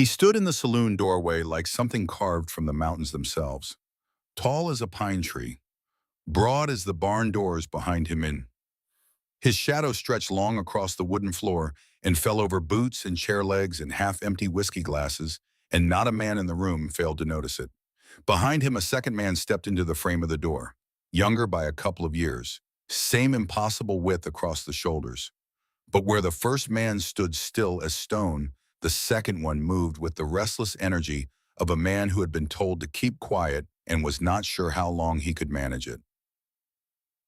He stood in the saloon doorway like something carved from the mountains themselves, tall as a pine tree, broad as the barn doors behind him in. His shadow stretched long across the wooden floor and fell over boots and chair legs and half-empty whiskey glasses, and not a man in the room failed to notice it. Behind him, a second man stepped into the frame of the door, younger by a couple of years, same impossible width across the shoulders. But where the first man stood still as stone, the second one moved with the restless energy of a man who had been told to keep quiet and was not sure how long he could manage it.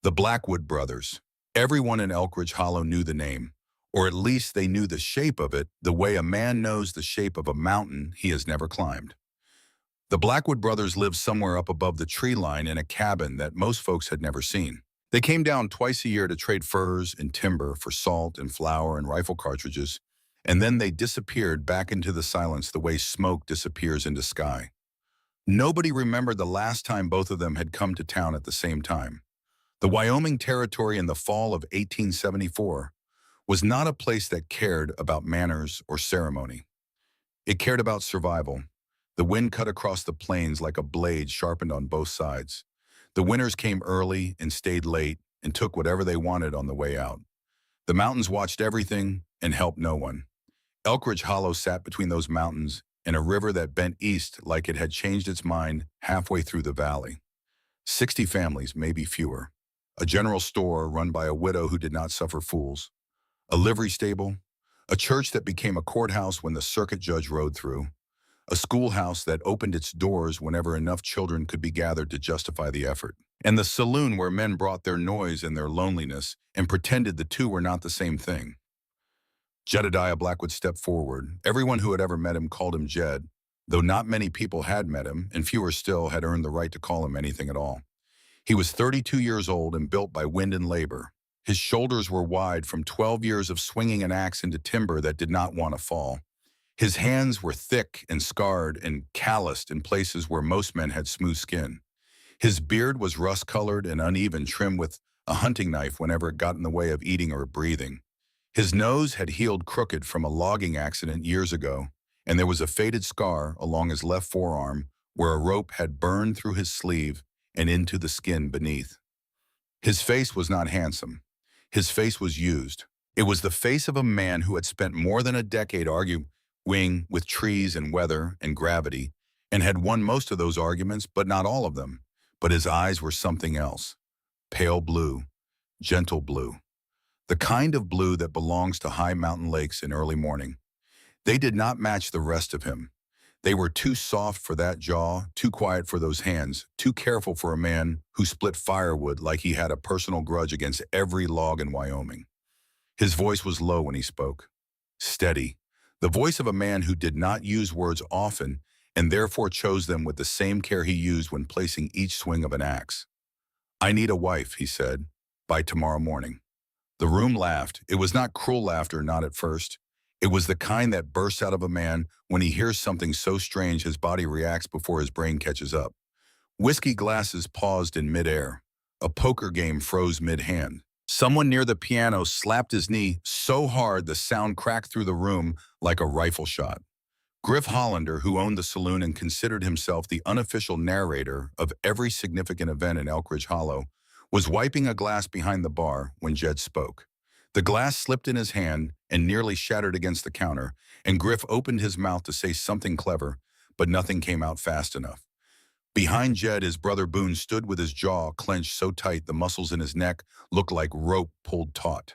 The Blackwood brothers. Everyone in Elkridge Hollow knew the name, or at least they knew the shape of it, the way a man knows the shape of a mountain he has never climbed. The Blackwood brothers lived somewhere up above the tree line in a cabin that most folks had never seen. They came down twice a year to trade furs and timber for salt and flour and rifle cartridges, and then they disappeared back into the silence the way smoke disappears into sky. Nobody remembered the last time both of them had come to town at the same time. The Wyoming Territory in the fall of 1874 was not a place that cared about manners or ceremony. It cared about survival. The wind cut across the plains like a blade sharpened on both sides. The winters came early and stayed late and took whatever they wanted on the way out. The mountains watched everything and helped no one. Elkridge Hollow sat between those mountains and a river that bent east like it had changed its mind halfway through the valley. 60 families, maybe fewer. A general store run by a widow who did not suffer fools. A livery stable. A church that became a courthouse when the circuit judge rode through. A schoolhouse that opened its doors whenever enough children could be gathered to justify the effort. And the saloon where men brought their noise and their loneliness and pretended the two were not the same thing. Jedediah Blackwood stepped forward. Everyone who had ever met him called him Jed, though not many people had met him, and fewer still had earned the right to call him anything at all. He was 32 years old and built by wind and labor. His shoulders were wide from 12 years of swinging an axe into timber that did not want to fall. His hands were thick and scarred and calloused in places where most men had smooth skin. His beard was rust-colored and uneven, trimmed with a hunting knife whenever it got in the way of eating or breathing. His nose had healed crooked from a logging accident years ago, and there was a faded scar along his left forearm where a rope had burned through his sleeve and into the skin beneath. His face was not handsome. His face was used. It was the face of a man who had spent more than a decade arguing with trees and weather and gravity, and had won most of those arguments, but not all of them. But his eyes were something else. Pale blue, gentle blue. The kind of blue that belongs to high mountain lakes in early morning. They did not match the rest of him. They were too soft for that jaw, too quiet for those hands, too careful for a man who split firewood like he had a personal grudge against every log in Wyoming. His voice was low when he spoke. Steady. The voice of a man who did not use words often and therefore chose them with the same care he used when placing each swing of an axe. "I need a wife," he said, "by tomorrow morning." The room laughed. It was not cruel laughter, not at first. It was the kind that bursts out of a man when he hears something so strange his body reacts before his brain catches up. Whiskey glasses paused in midair. A poker game froze mid-hand. Someone near the piano slapped his knee so hard the sound cracked through the room like a rifle shot. Griff Hollander, who owned the saloon and considered himself the unofficial narrator of every significant event in Elkridge Hollow, was wiping a glass behind the bar when Jed spoke. The glass slipped in his hand and nearly shattered against the counter, and Griff opened his mouth to say something clever, but nothing came out fast enough. Behind Jed, his brother Boone stood with his jaw clenched so tight the muscles in his neck looked like rope pulled taut.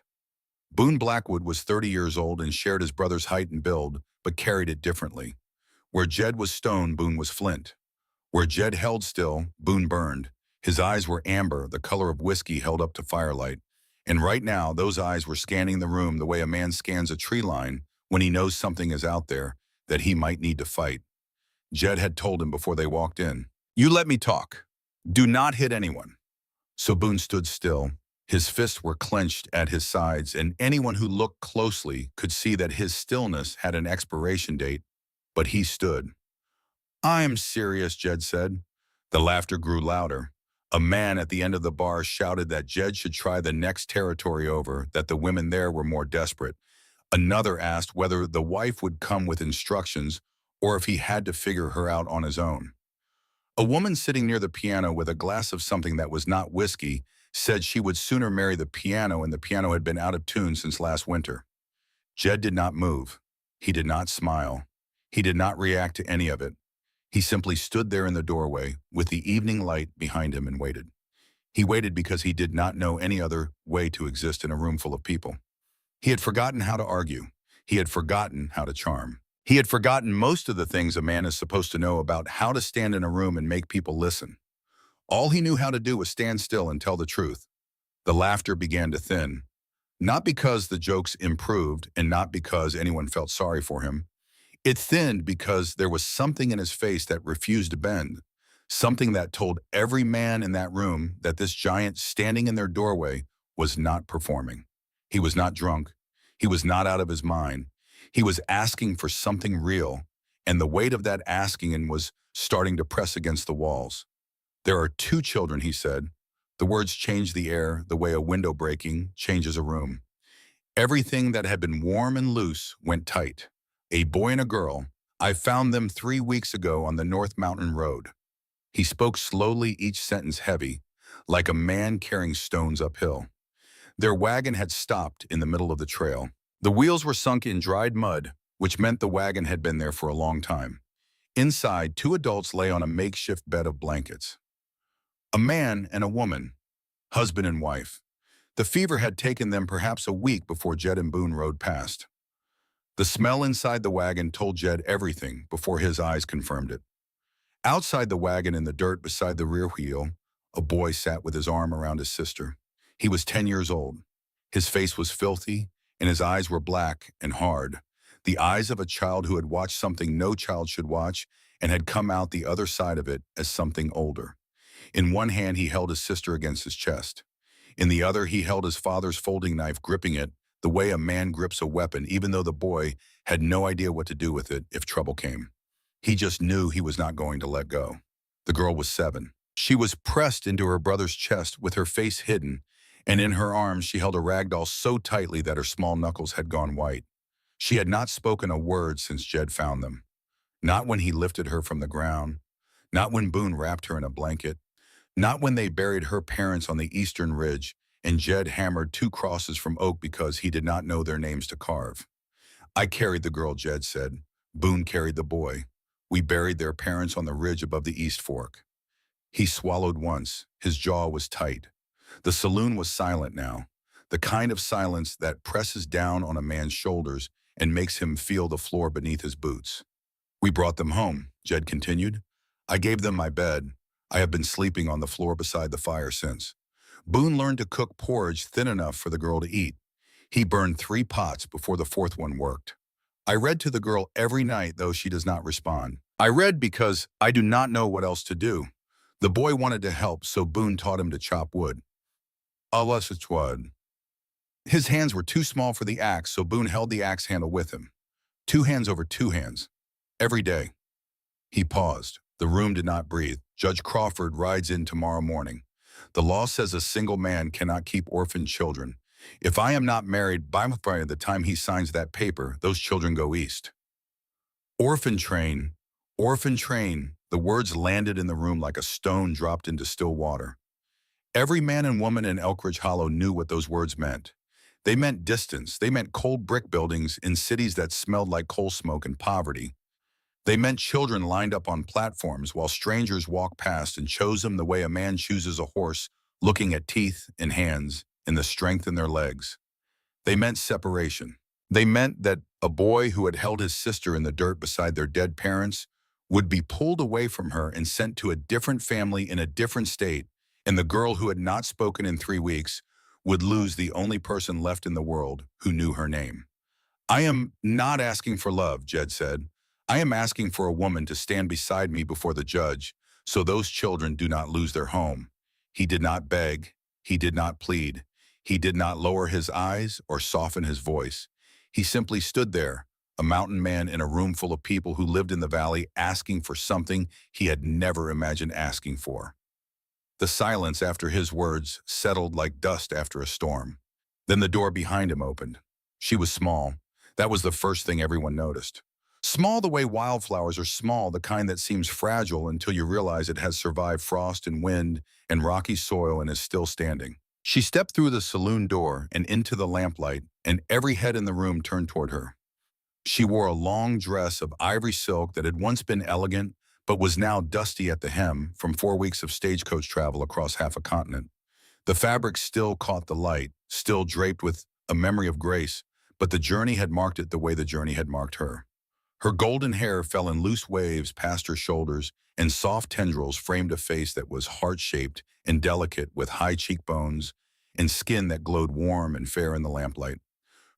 Boone Blackwood was 30 years old and shared his brother's height and build, but carried it differently. Where Jed was stone, Boone was flint. Where Jed held still, Boone burned. His eyes were amber, the color of whiskey held up to firelight. And right now, those eyes were scanning the room the way a man scans a tree line when he knows something is out there that he might need to fight. Jed had told him before they walked in, "You let me talk. Do not hit anyone." So Boone stood still. His fists were clenched at his sides, and anyone who looked closely could see that his stillness had an expiration date, but he stood. "I am serious," Jed said. The laughter grew louder. A man at the end of the bar shouted that Jed should try the next territory over, that the women there were more desperate. Another asked whether the wife would come with instructions or if he had to figure her out on his own. A woman sitting near the piano with a glass of something that was not whiskey said she would sooner marry the piano, and the piano had been out of tune since last winter. Jed did not move. He did not smile. He did not react to any of it. He simply stood there in the doorway with the evening light behind him and waited. He waited because he did not know any other way to exist in a room full of people. He had forgotten how to argue. He had forgotten how to charm. He had forgotten most of the things a man is supposed to know about how to stand in a room and make people listen. All he knew how to do was stand still and tell the truth. The laughter began to thin, not because the jokes improved and not because anyone felt sorry for him. It thinned because there was something in his face that refused to bend, something that told every man in that room that this giant standing in their doorway was not performing. He was not drunk. He was not out of his mind. He was asking for something real, and the weight of that asking was starting to press against the walls. "There are two children," he said. The words changed the air the way a window breaking changes a room. Everything that had been warm and loose went tight. "A boy and a girl. I found them 3 weeks ago on the North Mountain Road." He spoke slowly, each sentence heavy, like a man carrying stones uphill. Their wagon had stopped in the middle of the trail. The wheels were sunk in dried mud, which meant the wagon had been there for a long time. Inside, two adults lay on a makeshift bed of blankets. A man and a woman, husband and wife. The fever had taken them perhaps a week before Jed and Boone rode past. The smell inside the wagon told Jed everything before his eyes confirmed it. Outside the wagon in the dirt beside the rear wheel, a boy sat with his arm around his sister. He was 10 years old. His face was filthy, and his eyes were black and hard, the eyes of a child who had watched something no child should watch and had come out the other side of it as something older. In one hand, he held his sister against his chest. In the other, he held his father's folding knife, gripping it the way a man grips a weapon, even though the boy had no idea what to do with it if trouble came. He just knew he was not going to let go. The girl was 7. She was pressed into her brother's chest with her face hidden, and in her arms she held a rag doll so tightly that her small knuckles had gone white. She had not spoken a word since Jed found them. Not when he lifted her from the ground. Not when Boone wrapped her in a blanket. Not when they buried her parents on the eastern ridge and Jed hammered 2 crosses from oak because he did not know their names to carve. "I carried the girl," Jed said. "Boone carried the boy. We buried their parents on the ridge above the East Fork." He swallowed once. His jaw was tight. The saloon was silent now, the kind of silence that presses down on a man's shoulders and makes him feel the floor beneath his boots. "We brought them home," Jed continued. "I gave them my bed. I have been sleeping on the floor beside the fire since. Boone learned to cook porridge thin enough for the girl to eat. He burned 3 pots before the 4th one worked. I read to the girl every night, though she does not respond. I read because I do not know what else to do. The boy wanted to help, so Boone taught him to chop wood. Alas it would. His hands were too small for the axe, so Boone held the axe handle with him. 2 hands over 2 hands. Every day." He paused. The room did not breathe. "Judge Crawford rides in tomorrow morning. The law says a single man cannot keep orphan children. If I am not married by the time he signs that paper, those children go east." Orphan train, orphan train. The words landed in the room like a stone dropped into still water. Every man and woman in Elk Ridge Hollow knew what those words meant. They meant distance. They meant cold brick buildings in cities that smelled like coal smoke and poverty. They meant children lined up on platforms while strangers walked past and chose them the way a man chooses a horse, looking at teeth and hands and the strength in their legs. They meant separation. They meant that a boy who had held his sister in the dirt beside their dead parents would be pulled away from her and sent to a different family in a different state, and the girl who had not spoken in 3 weeks would lose the only person left in the world who knew her name. "I am not asking for love," Jed said. "I am asking for a woman to stand beside me before the judge, so those children do not lose their home." He did not beg. He did not plead. He did not lower his eyes or soften his voice. He simply stood there, a mountain man in a room full of people who lived in the valley, asking for something he had never imagined asking for. The silence after his words settled like dust after a storm. Then the door behind him opened. She was small. That was the first thing everyone noticed. Small the way wildflowers are small, the kind that seems fragile until you realize it has survived frost and wind and rocky soil and is still standing. She stepped through the saloon door and into the lamplight, and every head in the room turned toward her. She wore a long dress of ivory silk that had once been elegant, but was now dusty at the hem from 4 weeks of stagecoach travel across half a continent. The fabric still caught the light, still draped with a memory of grace, but the journey had marked it the way the journey had marked her. Her golden hair fell in loose waves past her shoulders, and soft tendrils framed a face that was heart-shaped and delicate with high cheekbones and skin that glowed warm and fair in the lamplight.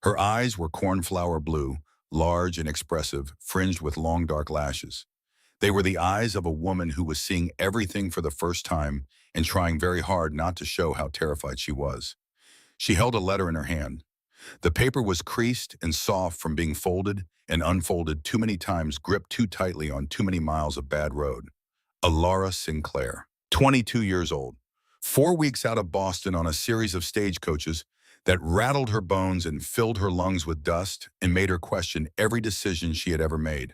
Her eyes were cornflower blue, large and expressive, fringed with long dark lashes. They were the eyes of a woman who was seeing everything for the first time and trying very hard not to show how terrified she was. She held a letter in her hand. The paper was creased and soft from being folded and unfolded too many times, gripped too tightly on too many miles of bad road. Alara Sinclair, 22 years old, 4 weeks out of Boston on a series of stagecoaches that rattled her bones and filled her lungs with dust and made her question every decision she had ever made.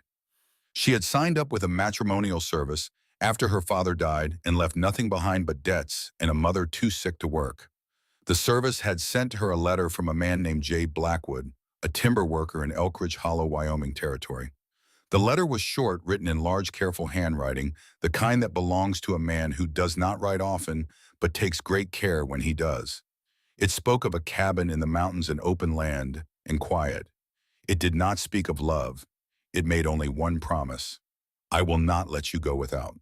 She had signed up with a matrimonial service after her father died and left nothing behind but debts and a mother too sick to work. The service had sent her a letter from a man named Jay Blackwood, a timber worker in Elk Ridge Hollow, Wyoming territory. The letter was short, written in large, careful handwriting, the kind that belongs to a man who does not write often, but takes great care when he does. It spoke of a cabin in the mountains and open land and quiet. It did not speak of love. It made only one promise: I will not let you go without.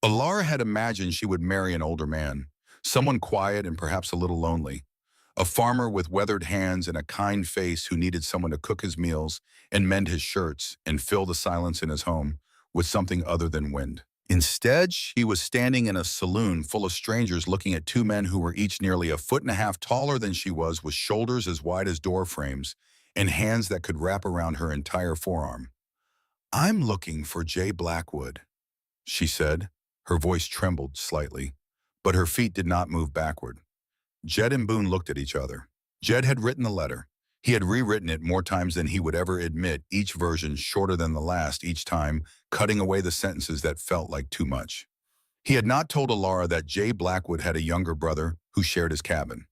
Alara had imagined she would marry an older man, someone quiet and perhaps a little lonely, a farmer with weathered hands and a kind face who needed someone to cook his meals and mend his shirts and fill the silence in his home with something other than wind. Instead, she was standing in a saloon full of strangers looking at two men who were each nearly a foot and a half taller than she was, with shoulders as wide as door frames and hands that could wrap around her entire forearm. I'm looking for Jay Blackwood, she said. Her voice trembled slightly, but her feet did not move backward. Jed and Boone looked at each other. Jed had written the letter. He had rewritten it more times than he would ever admit, each version shorter than the last, each time cutting away the sentences that felt like too much. He had not told Alara that Jay Blackwood had a younger brother who shared his cabin.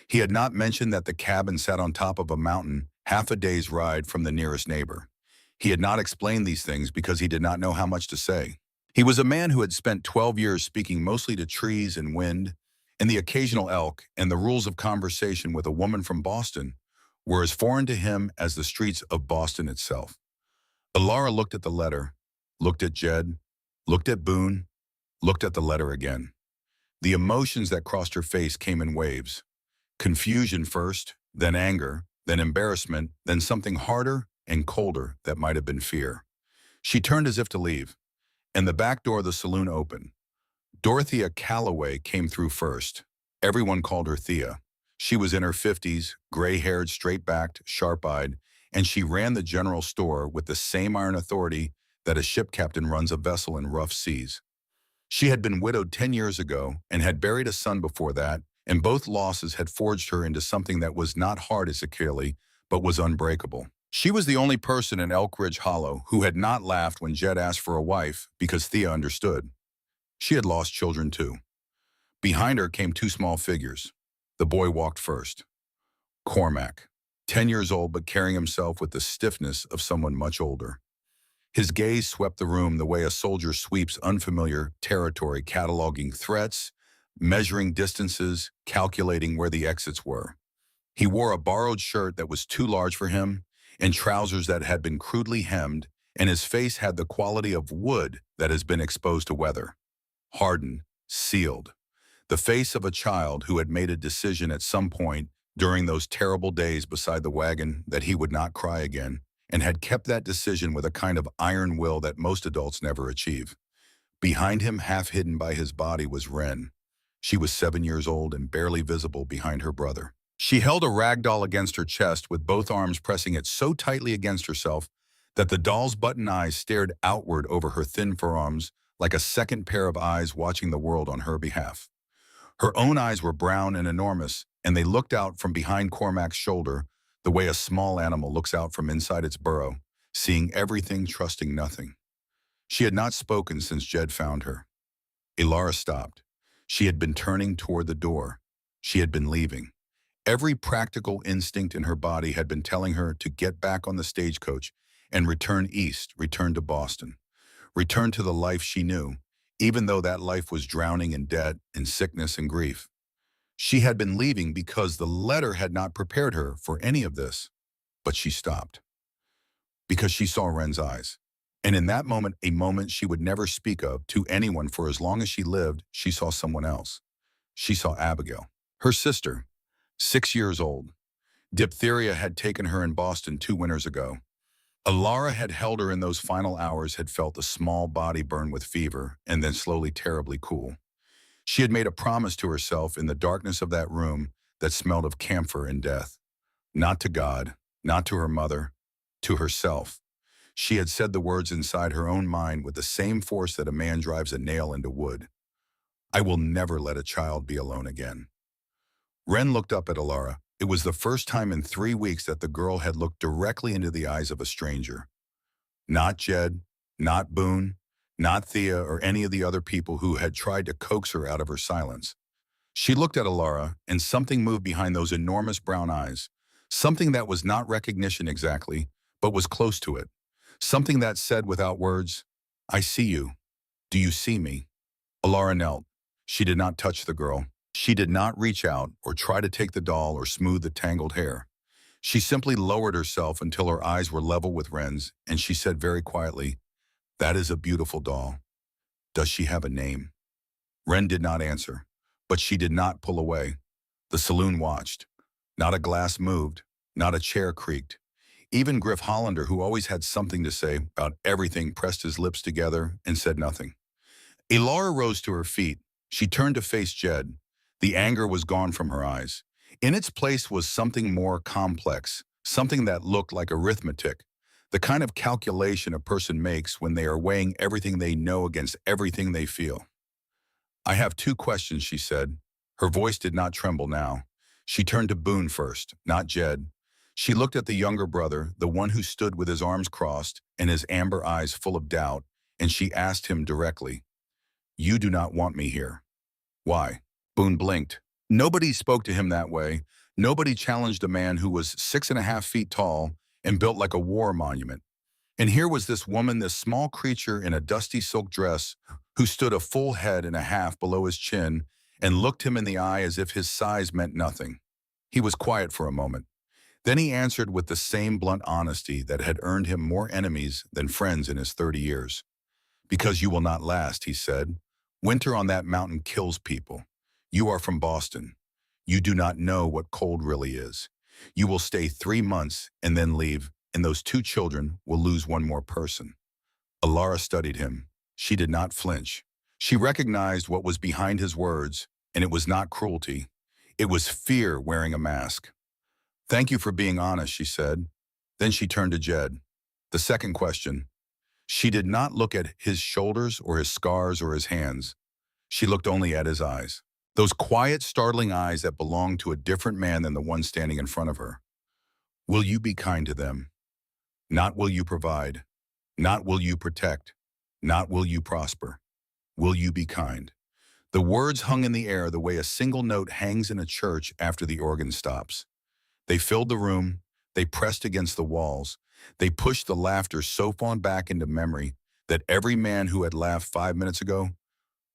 He had not mentioned that the cabin sat on top of a mountain half a day's ride from the nearest neighbor. He had not explained these things because he did not know how much to say. He was a man who had spent 12 years speaking mostly to trees and wind, and the occasional elk, and the rules of conversation with a woman from Boston were as foreign to him as the streets of Boston itself. Alara looked at the letter, looked at Jed, looked at Boone, looked at the letter again. The emotions that crossed her face came in waves. Confusion first, then anger, then embarrassment, then something harder and colder that might have been fear. She turned as if to leave, and the back door of the saloon opened. Dorothea Calloway came through first. Everyone called her Thea. She was in her 50s, gray-haired, straight-backed, sharp-eyed, and she ran the general store with the same iron authority that a ship captain runs a vessel in rough seas. She had been widowed 10 years ago and had buried a son before that, and both losses had forged her into something that was not hard as Achille, but was unbreakable. She was the only person in Elk Ridge Hollow who had not laughed when Jed asked for a wife, because Thea understood. She had lost children too. Behind her came two small figures. The boy walked first. Cormac, 10 years old but carrying himself with the stiffness of someone much older. His gaze swept the room the way a soldier sweeps unfamiliar territory, cataloging threats, measuring distances, calculating where the exits were. He wore a borrowed shirt that was too large for him and trousers that had been crudely hemmed, and his face had the quality of wood that has been exposed to weather. Hardened, sealed. The face of a child who had made a decision at some point during those terrible days beside the wagon that he would not cry again, and had kept that decision with a kind of iron will that most adults never achieve. Behind him, half hidden by his body, was Wren. She was 7 years old and barely visible behind her brother. She held a rag doll against her chest, with both arms pressing it so tightly against herself that the doll's button eyes stared outward over her thin forearms like a second pair of eyes watching the world on her behalf. Her own eyes were brown and enormous, and they looked out from behind Cormac's shoulder the way a small animal looks out from inside its burrow, seeing everything, trusting nothing. She had not spoken since Jed found her. Ilara stopped. She had been turning toward the door. She had been leaving. Every practical instinct in her body had been telling her to get back on the stagecoach and return east, return to Boston, return to the life she knew, even though that life was drowning in debt and sickness and grief. She had been leaving because the letter had not prepared her for any of this, but she stopped because she saw Wren's eyes. And in that moment, a moment she would never speak of to anyone for as long as she lived, she saw someone else. She saw Abigail, her sister, 6 years old. Diphtheria had taken her in Boston 2 winters ago. Alara had held her in those final hours, had felt the small body burn with fever and then slowly terribly cool. She had made a promise to herself in the darkness of that room that smelled of camphor and death. Not to God, not to her mother, to herself. She had said the words inside her own mind with the same force that a man drives a nail into wood. I will never let a child be alone again. Wren looked up at Alara. It was the first time in 3 weeks that the girl had looked directly into the eyes of a stranger. Not Jed, not Boone, not Thea or any of the other people who had tried to coax her out of her silence. She looked at Alara, and something moved behind those enormous brown eyes. Something that was not recognition exactly, but was close to it. Something that said without words, I see you. Do you see me? Alara knelt. She did not touch the girl. She did not reach out or try to take the doll or smooth the tangled hair. She simply lowered herself until her eyes were level with Wren's, and she said very quietly, that is a beautiful doll. Does she have a name? Wren did not answer, but she did not pull away. The saloon watched. Not a glass moved, not a chair creaked. Even Griff Hollander, who always had something to say about everything, pressed his lips together and said nothing. Ilara rose to her feet. She turned to face Jed. The anger was gone from her eyes. In its place was something more complex, something that looked like arithmetic, the kind of calculation a person makes when they are weighing everything they know against everything they feel. I have 2 questions, she said. Her voice did not tremble now. She turned to Boone first, not Jed. She looked at the younger brother, the one who stood with his arms crossed and his amber eyes full of doubt, and she asked him directly, you do not want me here. Why? Boone blinked. Nobody spoke to him that way. Nobody challenged a man who was 6.5 feet tall and built like a war monument. And here was this woman, this small creature in a dusty silk dress, who stood a full head and a half below his chin and looked him in the eye as if his size meant nothing. He was quiet for a moment. Then he answered with the same blunt honesty that had earned him more enemies than friends in his 30 years. Because you will not last, he said. Winter on that mountain kills people. You are from Boston. You do not know what cold really is. You will stay 3 months and then leave, and those 2 children will lose one more person. Alara studied him. She did not flinch. She recognized what was behind his words, and it was not cruelty. It was fear wearing a mask. Thank you for being honest, she said. Then she turned to Jed. The second question. She did not look at his shoulders or his scars or his hands. She looked only at his eyes. Those quiet, startling eyes that belonged to a different man than the one standing in front of her. Will you be kind to them? Not will you provide. Not will you protect. Not will you prosper. Will you be kind? The words hung in the air the way a single note hangs in a church after the organ stops. They filled the room. They pressed against the walls. They pushed the laughter so far back into memory that every man who had laughed 5 minutes ago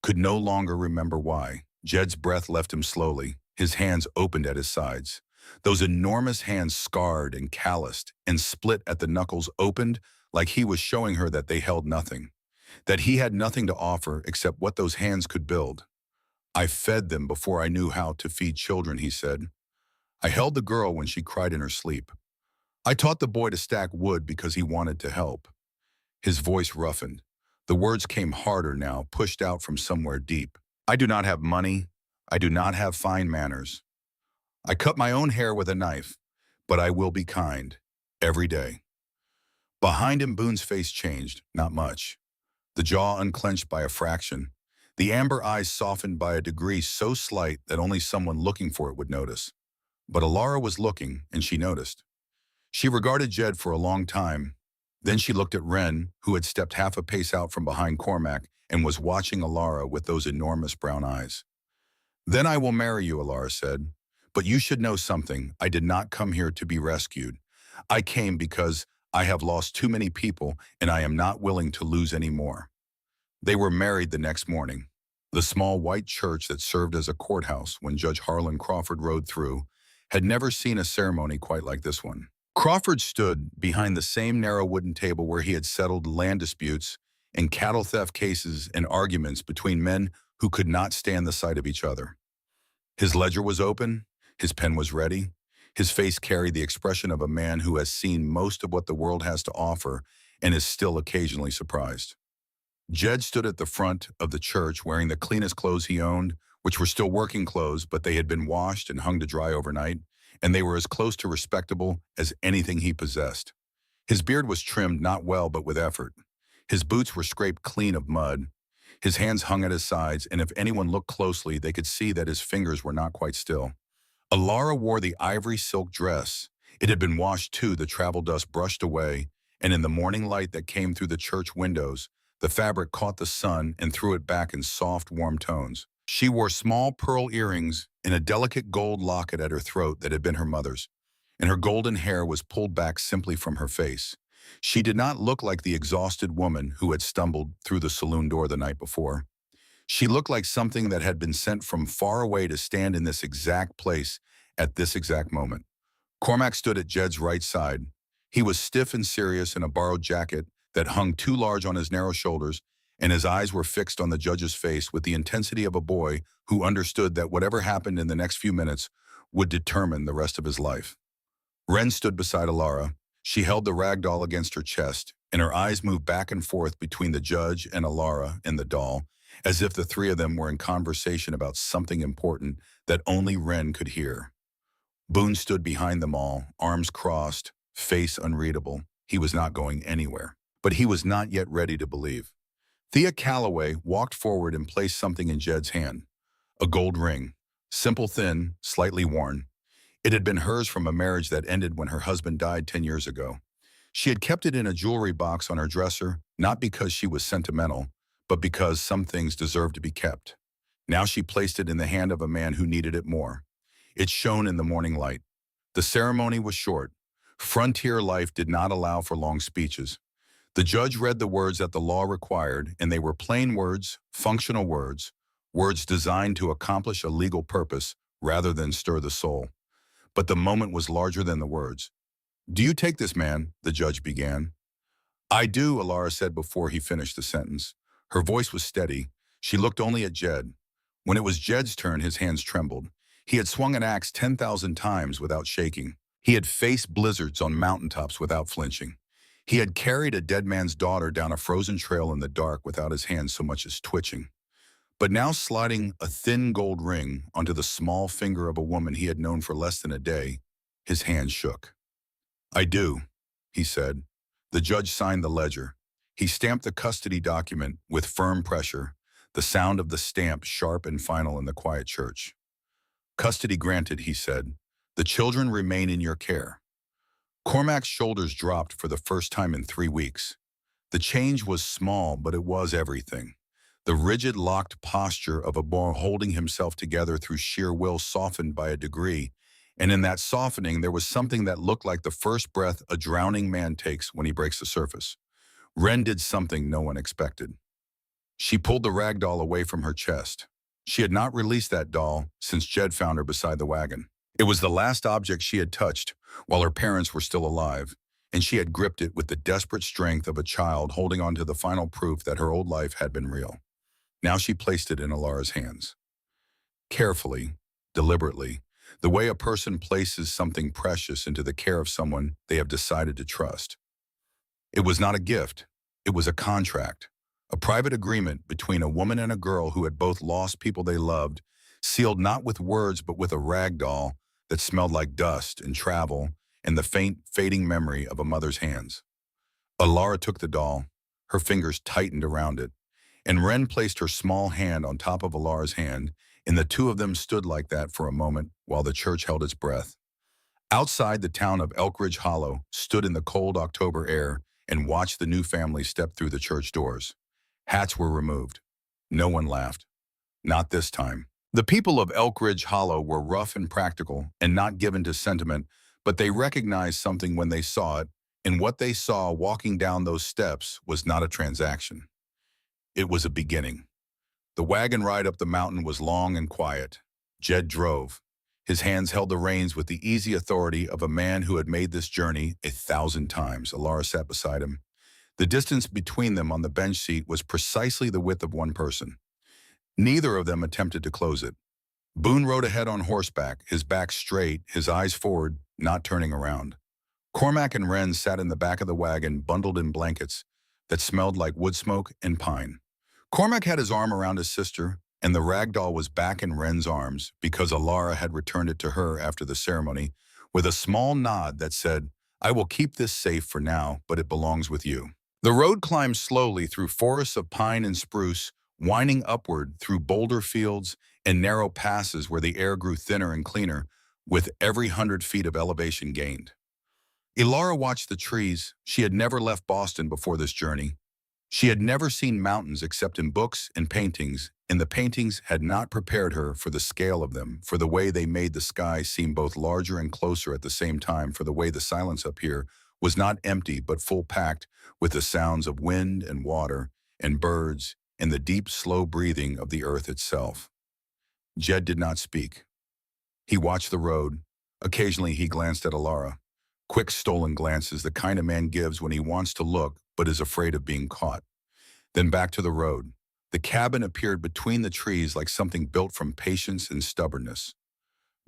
could no longer remember why. Jed's breath left him slowly. His hands opened at his sides. Those enormous hands, scarred and calloused and split at the knuckles, opened like he was showing her that they held nothing, that he had nothing to offer except what those hands could build. I fed them before I knew how to feed children, he said. I held the girl when she cried in her sleep. I taught the boy to stack wood because he wanted to help. His voice roughened. The words came harder now, pushed out from somewhere deep. I do not have money. I do not have fine manners. I cut my own hair with a knife, but I will be kind, every day. Behind him, Boone's face changed, not much. The jaw unclenched by a fraction. The amber eyes softened by a degree so slight that only someone looking for it would notice. But Alara was looking, and she noticed. She regarded Jed for a long time. Then she looked at Wren, who had stepped half a pace out from behind Cormac and was watching Alara with those enormous brown eyes. "Then I will marry you," Alara said. "But you should know something. I did not come here to be rescued. I came because I have lost too many people and I am not willing to lose any more." They were married the next morning. The small white church that served as a courthouse when Judge Harlan Crawford rode through had never seen a ceremony quite like this one. Crawford stood behind the same narrow wooden table where he had settled land disputes and cattle theft cases and arguments between men who could not stand the sight of each other. His ledger was open, his pen was ready, his face carried the expression of a man who has seen most of what the world has to offer and is still occasionally surprised. Jed stood at the front of the church wearing the cleanest clothes he owned, which were still working clothes, but they had been washed and hung to dry overnight, and they were as close to respectable as anything he possessed. His beard was trimmed not well but with effort. His boots were scraped clean of mud. His hands hung at his sides, and if anyone looked closely, they could see that his fingers were not quite still. Alara wore the ivory silk dress. It had been washed too, the travel dust brushed away, and in the morning light that came through the church windows, the fabric caught the sun and threw it back in soft, warm tones. She wore small pearl earrings and a delicate gold locket at her throat that had been her mother's, and her golden hair was pulled back simply from her face. She did not look like the exhausted woman who had stumbled through the saloon door the night before. She looked like something that had been sent from far away to stand in this exact place at this exact moment. Cormac stood at Jed's right side. He was stiff and serious in a borrowed jacket that hung too large on his narrow shoulders, and his eyes were fixed on the judge's face with the intensity of a boy who understood that whatever happened in the next few minutes would determine the rest of his life. Wren stood beside Alara. She held the rag doll against her chest, and her eyes moved back and forth between the judge and Alara and the doll, as if the three of them were in conversation about something important that only Wren could hear. Boone stood behind them all, arms crossed, face unreadable. He was not going anywhere, but he was not yet ready to believe. Thea Calloway walked forward and placed something in Jed's hand, a gold ring, simple, thin, slightly worn. It had been hers from a marriage that ended when her husband died 10 years ago. She had kept it in a jewelry box on her dresser, not because she was sentimental, but because some things deserved to be kept. Now she placed it in the hand of a man who needed it more. It shone in the morning light. The ceremony was short. Frontier life did not allow for long speeches. The judge read the words that the law required, and they were plain words, functional words, words designed to accomplish a legal purpose rather than stir the soul. But the moment was larger than the words. "Do you take this man?" the judge began. "I do," Alara said before he finished the sentence. Her voice was steady. She looked only at Jed. When it was Jed's turn, his hands trembled. He had swung an axe 10,000 times without shaking. He had faced blizzards on mountaintops without flinching. He had carried a dead man's daughter down a frozen trail in the dark without his hands so much as twitching. But now sliding a thin gold ring onto the small finger of a woman he had known for less than a day, his hand shook. "I do," he said. The judge signed the ledger. He stamped the custody document with firm pressure, the sound of the stamp sharp and final in the quiet church. "Custody granted," he said. "The children remain in your care." Cormac's shoulders dropped for the first time in 3 weeks. The change was small, but it was everything. The rigid, locked posture of a boy holding himself together through sheer will softened by a degree, and in that softening there was something that looked like the first breath a drowning man takes when he breaks the surface. Wren did something no one expected. She pulled the rag doll away from her chest. She had not released that doll since Jed found her beside the wagon. It was the last object she had touched while her parents were still alive, and she had gripped it with the desperate strength of a child holding on to the final proof that her old life had been real. Now she placed it in Alara's hands. Carefully, deliberately, the way a person places something precious into the care of someone they have decided to trust. It was not a gift, it was a contract, a private agreement between a woman and a girl who had both lost people they loved, sealed not with words but with a rag doll that smelled like dust and travel and the faint, fading memory of a mother's hands. Alara took the doll, her fingers tightened around it, and Wren placed her small hand on top of Alara's hand, and the two of them stood like that for a moment while the church held its breath. Outside, the town of Elk Ridge Hollow stood in the cold October air, and watched the new family step through the church doors. Hats were removed. No one laughed. Not this time. The people of Elk Ridge Hollow were rough and practical and not given to sentiment, but they recognized something when they saw it, and what they saw walking down those steps was not a transaction. It was a beginning. The wagon ride up the mountain was long and quiet. Jed drove. His hands held the reins with the easy authority of a man who had made this journey 1,000 times. Alara sat beside him. The distance between them on the bench seat was precisely the width of one person. Neither of them attempted to close it. Boone rode ahead on horseback, his back straight, his eyes forward, not turning around. Cormac and Wren sat in the back of the wagon, bundled in blankets that smelled like wood smoke and pine. Cormac had his arm around his sister, and the rag doll was back in Wren's arms because Alara had returned it to her after the ceremony with a small nod that said, "I will keep this safe for now, but it belongs with you." The road climbed slowly through forests of pine and spruce, winding upward through boulder fields and narrow passes where the air grew thinner and cleaner with every 100 feet of elevation gained. Alara watched the trees. She had never left Boston before this journey. She had never seen mountains except in books and paintings, and the paintings had not prepared her for the scale of them, for the way they made the sky seem both larger and closer at the same time, for the way the silence up here was not empty but full-packed with the sounds of wind and water and birds and the deep, slow breathing of the earth itself. Jed did not speak. He watched the road. Occasionally he glanced at Alara. Quick, stolen glances, the kind a man gives when he wants to look but is afraid of being caught. Then back to the road. The cabin appeared between the trees like something built from patience and stubbornness.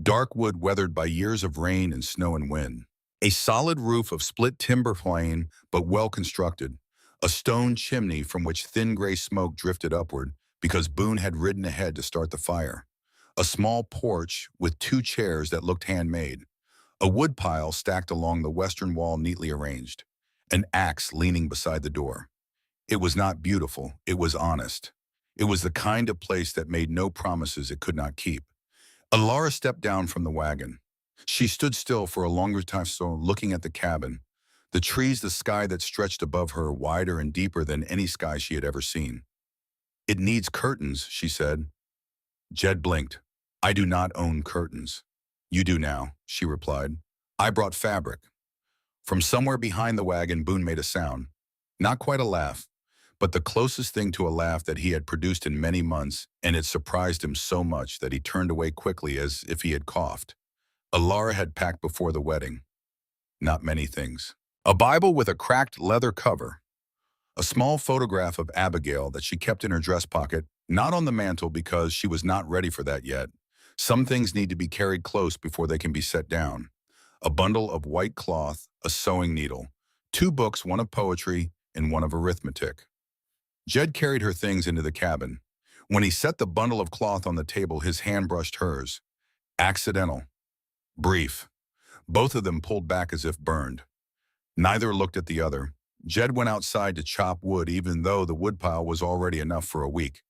Dark wood weathered by years of rain and snow and wind. A solid roof of split timber frame, but well constructed. A stone chimney from which thin gray smoke drifted upward because Boone had ridden ahead to start the fire. A small porch with 2 chairs that looked handmade. A woodpile stacked along the western wall neatly arranged. An axe leaning beside the door. It was not beautiful, it was honest. It was the kind of place that made no promises it could not keep. Alara stepped down from the wagon. She stood still for a longer time, looking at the cabin, the trees, the sky that stretched above her, wider and deeper than any sky she had ever seen. "It needs curtains," she said. Jed blinked. "I do not own curtains." "You do now," she replied. "I brought fabric." From somewhere behind the wagon, Boone made a sound. Not quite a laugh, but the closest thing to a laugh that he had produced in many months, and it surprised him so much that he turned away quickly as if he had coughed. Alara had packed before the wedding. Not many things. A Bible with a cracked leather cover. A small photograph of Abigail that she kept in her dress pocket, not on the mantle because she was not ready for that yet. Some things need to be carried close before they can be set down. A bundle of white cloth, a sewing needle, 2 books, one of poetry and one of arithmetic. Jed carried her things into the cabin. When he set the bundle of cloth on the table, his hand brushed hers. Accidental. Brief. Both of them pulled back as if burned. Neither looked at the other. Jed went outside to chop wood, even though the woodpile was already enough for a week.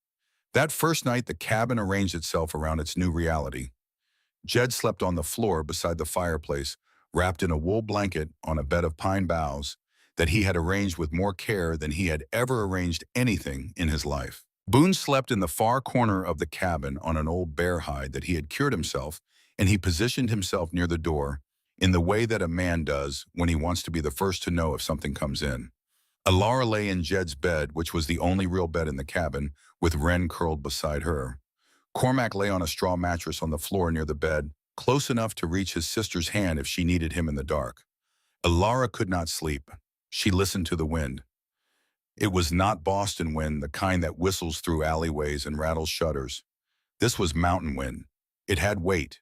That first night, the cabin arranged itself around its new reality. Jed slept on the floor beside the fireplace, wrapped in a wool blanket on a bed of pine boughs that he had arranged with more care than he had ever arranged anything in his life. Boone slept in the far corner of the cabin on an old bear hide that he had cured himself, and he positioned himself near the door in the way that a man does when he wants to be the first to know if something comes in. Alara lay in Jed's bed, which was the only real bed in the cabin, with Wren curled beside her. Cormac lay on a straw mattress on the floor near the bed, close enough to reach his sister's hand if she needed him in the dark. Alara could not sleep. She listened to the wind. It was not Boston wind, the kind that whistles through alleyways and rattles shutters. This was mountain wind. It had weight.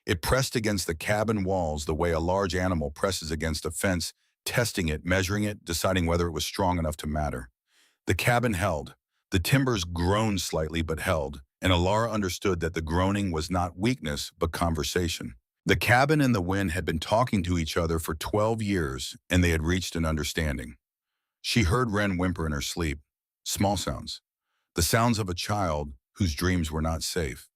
It pressed against the cabin walls the way a large animal presses against a fence, testing it, measuring it, deciding whether it was strong enough to matter. The cabin held. The timbers groaned slightly but held, and Alara understood that the groaning was not weakness but conversation. The cabin and the wind had been talking to each other for 12 years, and they had reached an understanding. She heard Wren whimper in her sleep. Small sounds. The sounds of a child whose dreams were not safe.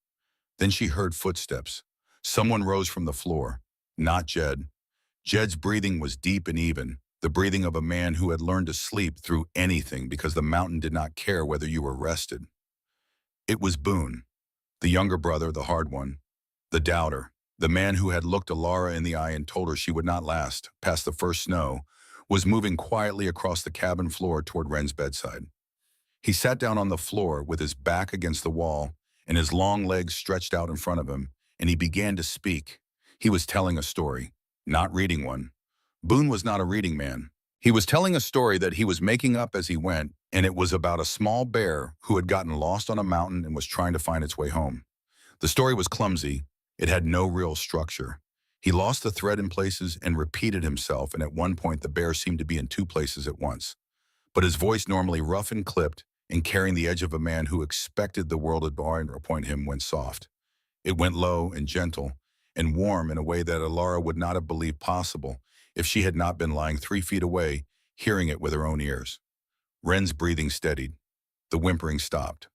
Then she heard footsteps. Someone rose from the floor. Not Jed. Jed's breathing was deep and even, the breathing of a man who had learned to sleep through anything because the mountain did not care whether you were rested. It was Boone, the younger brother, the hard one, the doubter, the man who had looked Alara in the eye and told her she would not last past the first snow, was moving quietly across the cabin floor toward Wren's bedside. He sat down on the floor with his back against the wall and his long legs stretched out in front of him, and he began to speak. He was telling a story, not reading one. Boone was not a reading man. He was telling a story that he was making up as he went, and it was about a small bear who had gotten lost on a mountain and was trying to find its way home. The story was clumsy. It had no real structure. He lost the thread in places and repeated himself, and at one point the bear seemed to be in two places at once. But his voice, normally rough and clipped and carrying the edge of a man who expected the world to appoint him, went soft. It went low and gentle and warm in a way that Alara would not have believed possible if she had not been lying 3 feet away, hearing it with her own ears. Wren's breathing steadied. The whimpering stopped.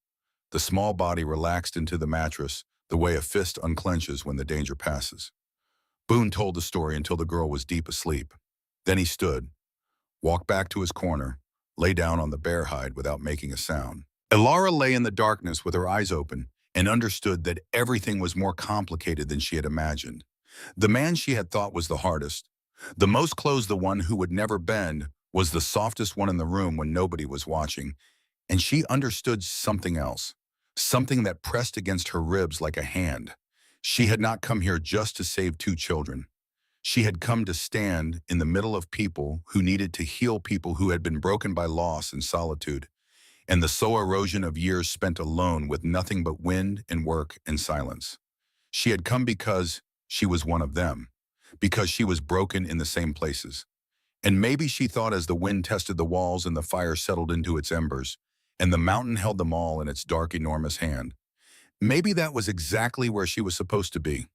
The small body relaxed into the mattress the way a fist unclenches when the danger passes. Boone told the story until the girl was deep asleep. Then he stood, walked back to his corner, lay down on the bear hide without making a sound. Alara lay in the darkness with her eyes open and understood that everything was more complicated than she had imagined. The man she had thought was the hardest, the most closed, the one who would never bend, was the softest one in the room when nobody was watching, and she understood something else, something that pressed against her ribs like a hand. She had not come here just to save two children. She had come to stand in the middle of people who needed to heal people who had been broken by loss and solitude, and the slow erosion of years spent alone with nothing but wind and work and silence. She had come because she was one of them, because she was broken in the same places. And maybe she thought, as the wind tested the walls and the fire settled into its embers, and the mountain held them all in its dark, enormous hand, maybe that was exactly where she was supposed to be.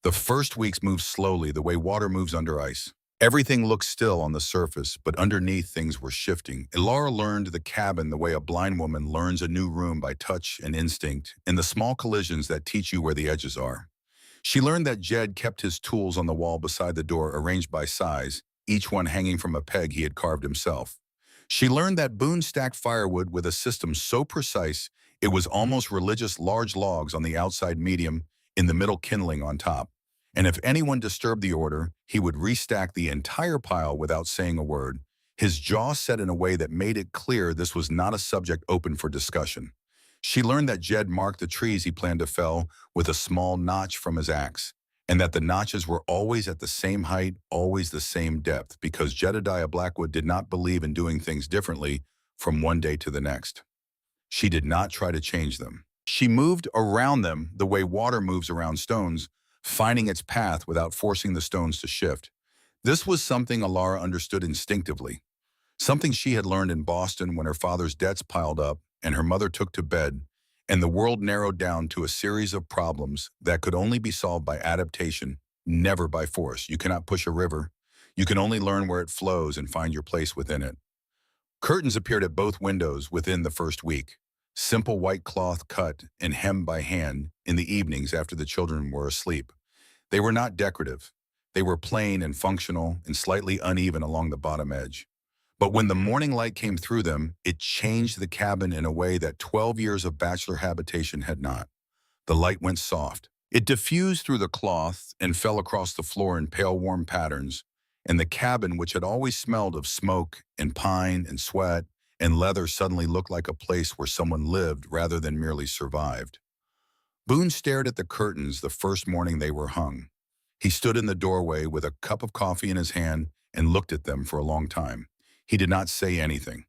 The first weeks moved slowly, the way water moves under ice. Everything looked still on the surface, but underneath things were shifting. Alara learned the cabin the way a blind woman learns a new room, by touch and instinct, in the small collisions that teach you where the edges are. She learned that Jed kept his tools on the wall beside the door, arranged by size, each one hanging from a peg he had carved himself. She learned that Boone stacked firewood with a system so precise it was almost religious, large logs on the outside, medium, in the middle, kindling on top. And if anyone disturbed the order, he would restack the entire pile without saying a word, his jaw set in a way that made it clear this was not a subject open for discussion. She learned that Jed marked the trees he planned to fell with a small notch from his axe, and that the notches were always at the same height, always the same depth, because Jedediah Blackwood did not believe in doing things differently from one day to the next. She did not try to change them. She moved around them the way water moves around stones, finding its path without forcing the stones to shift. This was something Alara understood instinctively, something she had learned in Boston when her father's debts piled up and her mother took to bed, and the world narrowed down to a series of problems that could only be solved by adaptation, never by force. You cannot push a river. You can only learn where it flows and find your place within it. Curtains appeared at both windows within the first week, simple white cloth cut and hemmed by hand in the evenings after the children were asleep. They were not decorative. They were plain and functional and slightly uneven along the bottom edge. But when the morning light came through them, it changed the cabin in a way that 12 years of bachelor habitation had not. The light went soft. It diffused through the cloth and fell across the floor in pale, warm patterns, and the cabin, which had always smelled of smoke and pine and sweat and leather, suddenly looked like a place where someone lived rather than merely survived. Boone stared at the curtains the first morning they were hung. He stood in the doorway with a cup of coffee in his hand and looked at them for a long time. He did not say anything,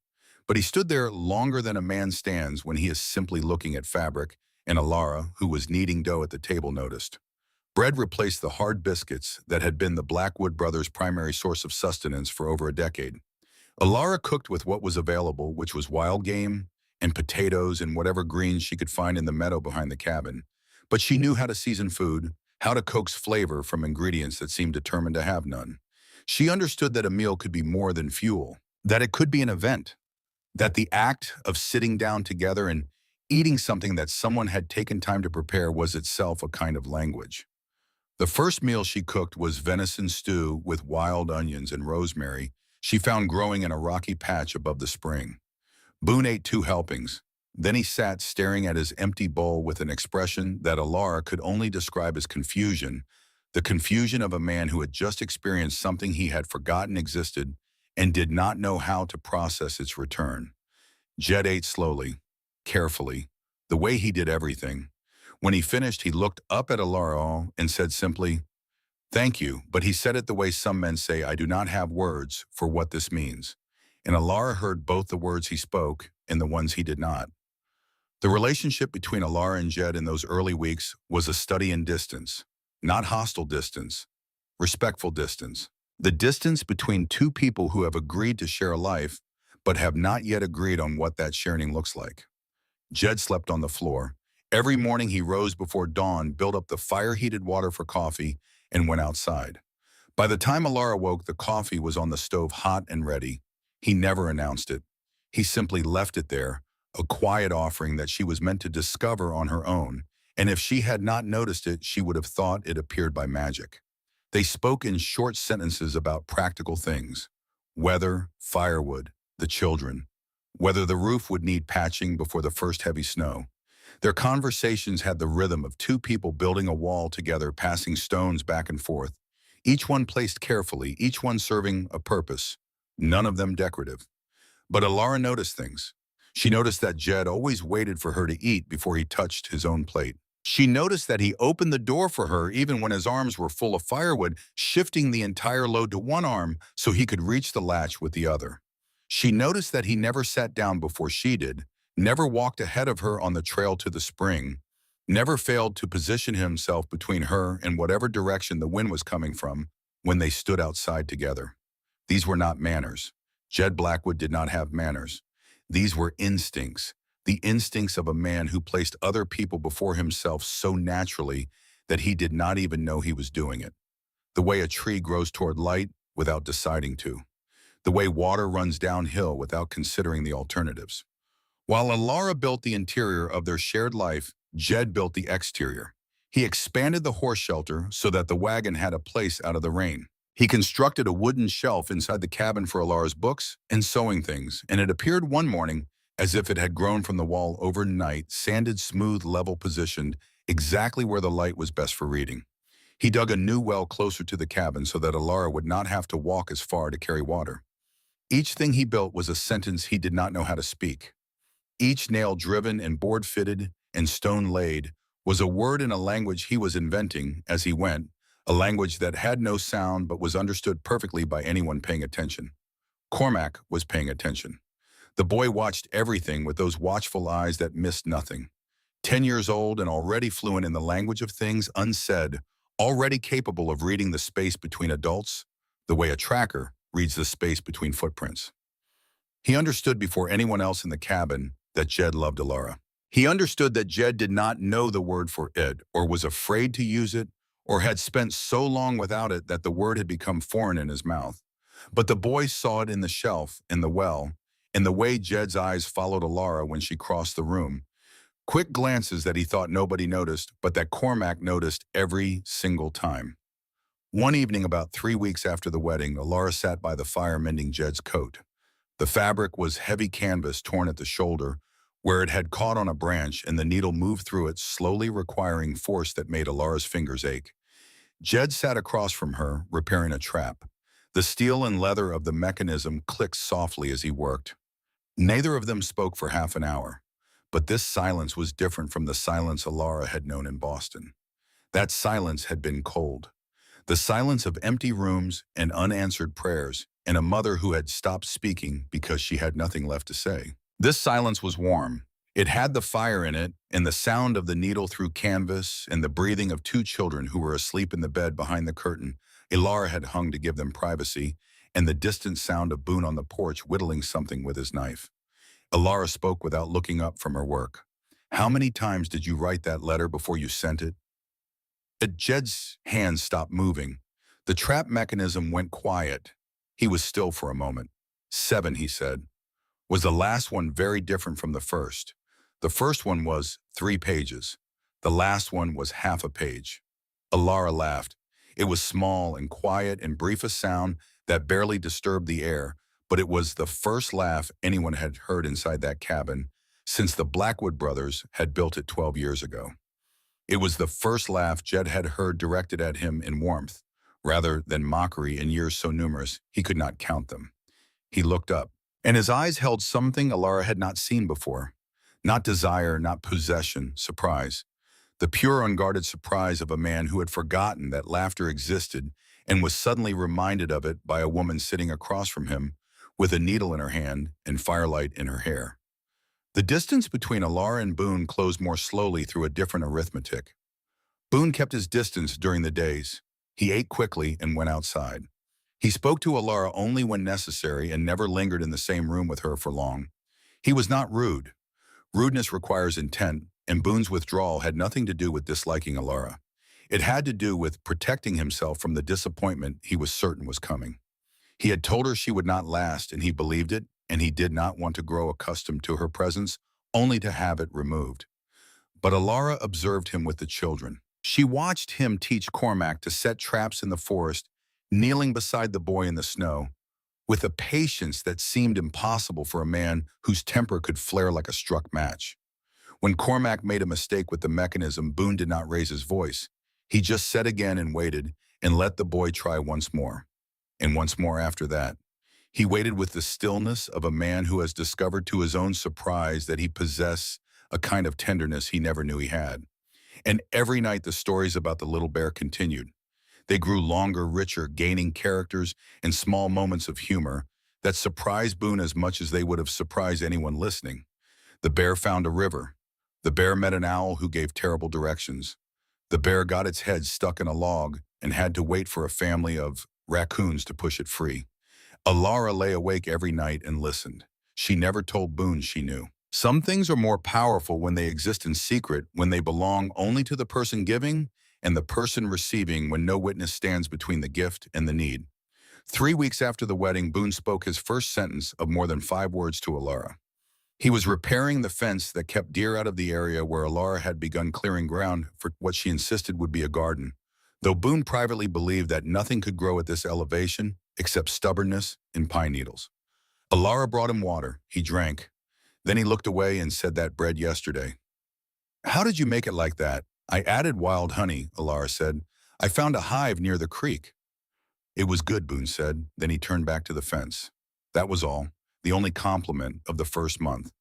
but he stood there longer than a man stands when he is simply looking at fabric, and Alara, who was kneading dough at the table, noticed. Bread replaced the hard biscuits that had been the Blackwood brothers' primary source of sustenance for over a decade. Alara cooked with what was available, which was wild game and potatoes and whatever greens she could find in the meadow behind the cabin. But she knew how to season food, how to coax flavor from ingredients that seemed determined to have none. She understood that a meal could be more than fuel, that it could be an event, that the act of sitting down together and eating something that someone had taken time to prepare was itself a kind of language. The first meal she cooked was venison stew with wild onions and rosemary, she found growing in a rocky patch above the spring. Boone ate 2 helpings. Then he sat staring at his empty bowl with an expression that Alara could only describe as confusion, the confusion of a man who had just experienced something he had forgotten existed and did not know how to process its return. Jed ate slowly, carefully, the way he did everything. When he finished, he looked up at Alara and said simply, "Thank you," but he said it the way some men say, "I do not have words for what this means." And Alara heard both the words he spoke and the ones he did not. The relationship between Alara and Jed in those early weeks was a study in distance, not hostile distance, respectful distance. The distance between two people who have agreed to share a life, but have not yet agreed on what that sharing looks like. Jed slept on the floor. Every morning he rose before dawn, built up the fire-heated water for coffee, and went outside. By the time Alara woke, the coffee was on the stove hot and ready. He never announced it. He simply left it there, a quiet offering that she was meant to discover on her own, and if she had not noticed it, she would have thought it appeared by magic. They spoke in short sentences about practical things: weather, firewood, the children, whether the roof would need patching before the first heavy snow. Their conversations had the rhythm of two people building a wall together, passing stones back and forth, each one placed carefully, each one serving a purpose, none of them decorative. But Alara noticed things. She noticed that Jed always waited for her to eat before he touched his own plate. She noticed that he opened the door for her even when his arms were full of firewood, shifting the entire load to one arm so he could reach the latch with the other. She noticed that he never sat down before she did, never walked ahead of her on the trail to the spring, never failed to position himself between her and whatever direction the wind was coming from when they stood outside together. These were not manners. Jed Blackwood did not have manners. These were instincts, the instincts of a man who placed other people before himself so naturally that he did not even know he was doing it. The way a tree grows toward light without deciding to. The way water runs downhill without considering the alternatives. While Alara built the interior of their shared life, Jed built the exterior. He expanded the horse shelter so that the wagon had a place out of the rain. He constructed a wooden shelf inside the cabin for Alara's books and sewing things, and it appeared one morning as if it had grown from the wall overnight, sanded, smooth, level positioned, exactly where the light was best for reading. He dug a new well closer to the cabin so that Alara would not have to walk as far to carry water. Each thing he built was a sentence he did not know how to speak. Each nail driven and board fitted and stone laid was a word in a language he was inventing as he went, a language that had no sound but was understood perfectly by anyone paying attention. Cormac was paying attention. The boy watched everything with those watchful eyes that missed nothing. 10 years old and already fluent in the language of things unsaid, already capable of reading the space between adults, the way a tracker reads the space between footprints. He understood before anyone else in the cabin that Jed loved Alara. He understood that Jed did not know the word for it, or was afraid to use it, or had spent so long without it that the word had become foreign in his mouth. But the boy saw it in the shelf, in the well, in the way Jed's eyes followed Alara when she crossed the room. Quick glances that he thought nobody noticed, but that Cormac noticed every single time. One evening about 3 weeks after the wedding, Alara sat by the fire mending Jed's coat. The fabric was heavy canvas torn at the shoulder, where it had caught on a branch, and the needle moved through it, slowly requiring force that made Alara's fingers ache. Jed sat across from her, repairing a trap. The steel and leather of the mechanism clicked softly as he worked. Neither of them spoke for half an hour, but this silence was different from the silence Alara had known in Boston. That silence had been cold. The silence of empty rooms and unanswered prayers, and a mother who had stopped speaking because she had nothing left to say. This silence was warm. It had the fire in it, and the sound of the needle through canvas, and the breathing of 2 children who were asleep in the bed behind the curtain Alara had hung to give them privacy, and the distant sound of Boone on the porch whittling something with his knife. Alara spoke without looking up from her work. "How many times did you write that letter before you sent it?" Jed's hands stopped moving. The trap mechanism went quiet. He was still for a moment. 7, he said. Was the last one very different from the first? The first one was 3 pages. The last one was half a page. Alara laughed. It was small and quiet and brief a sound, that barely disturbed the air, but it was the first laugh anyone had heard inside that cabin since the Blackwood brothers had built it 12 years ago. It was the first laugh Jed had heard directed at him in warmth, rather than mockery in years so numerous he could not count them. He looked up, and his eyes held something Alara had not seen before. Not desire, not possession, surprise. The pure, unguarded surprise of a man who had forgotten that laughter existed and was suddenly reminded of it by a woman sitting across from him with a needle in her hand and firelight in her hair. The distance between Alara and Boone closed more slowly through a different arithmetic. Boone kept his distance during the days. He ate quickly and went outside. He spoke to Alara only when necessary and never lingered in the same room with her for long. He was not rude. Rudeness requires intent, and Boone's withdrawal had nothing to do with disliking Alara. It had to do with protecting himself from the disappointment he was certain was coming. He had told her she would not last, and he believed it, and he did not want to grow accustomed to her presence, only to have it removed. But Alara observed him with the children. She watched him teach Cormac to set traps in the forest, kneeling beside the boy in the snow, with a patience that seemed impossible for a man whose temper could flare like a struck match. When Cormac made a mistake with the mechanism, Boone did not raise his voice. He just said again and waited, and let the boy try once more. And once more after that. He waited with the stillness of a man who has discovered to his own surprise that he possessed a kind of tenderness he never knew he had. And every night the stories about the little bear continued. They grew longer, richer, gaining characters and small moments of humor that surprised Boone as much as they would have surprised anyone listening. The bear found a river. The bear met an owl who gave terrible directions. The bear got its head stuck in a log and had to wait for a family of raccoons to push it free. Alara lay awake every night and listened. She never told Boone she knew. Some things are more powerful when they exist in secret, when they belong only to the person giving and the person receiving, when no witness stands between the gift and the need. 3 weeks after the wedding, Boone spoke his first sentence of more than 5 words to Alara. He was repairing the fence that kept deer out of the area where Alara had begun clearing ground for what she insisted would be a garden, though Boone privately believed that nothing could grow at this elevation except stubbornness and pine needles. Alara brought him water. He drank. Then he looked away and said, "That bread yesterday. How did you make it like that?" "I added wild honey," Alara said. "I found a hive near the creek." "It was good," Boone said. Then he turned back to the fence. That was all, the only compliment of the first month.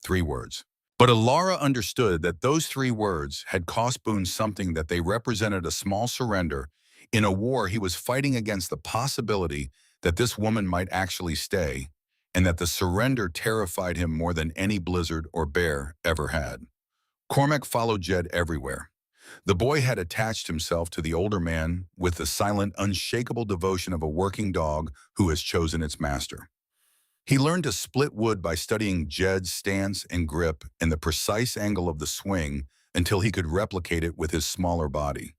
3 words. But Alara understood that those 3 words had cost Boone something, that they represented a small surrender in a war he was fighting against the possibility that this woman might actually stay, and that the surrender terrified him more than any blizzard or bear ever had. Cormac followed Jed everywhere. The boy had attached himself to the older man with the silent, unshakable devotion of a working dog who has chosen its master. He learned to split wood by studying Jed's stance and grip and the precise angle of the swing until he could replicate it with his smaller body.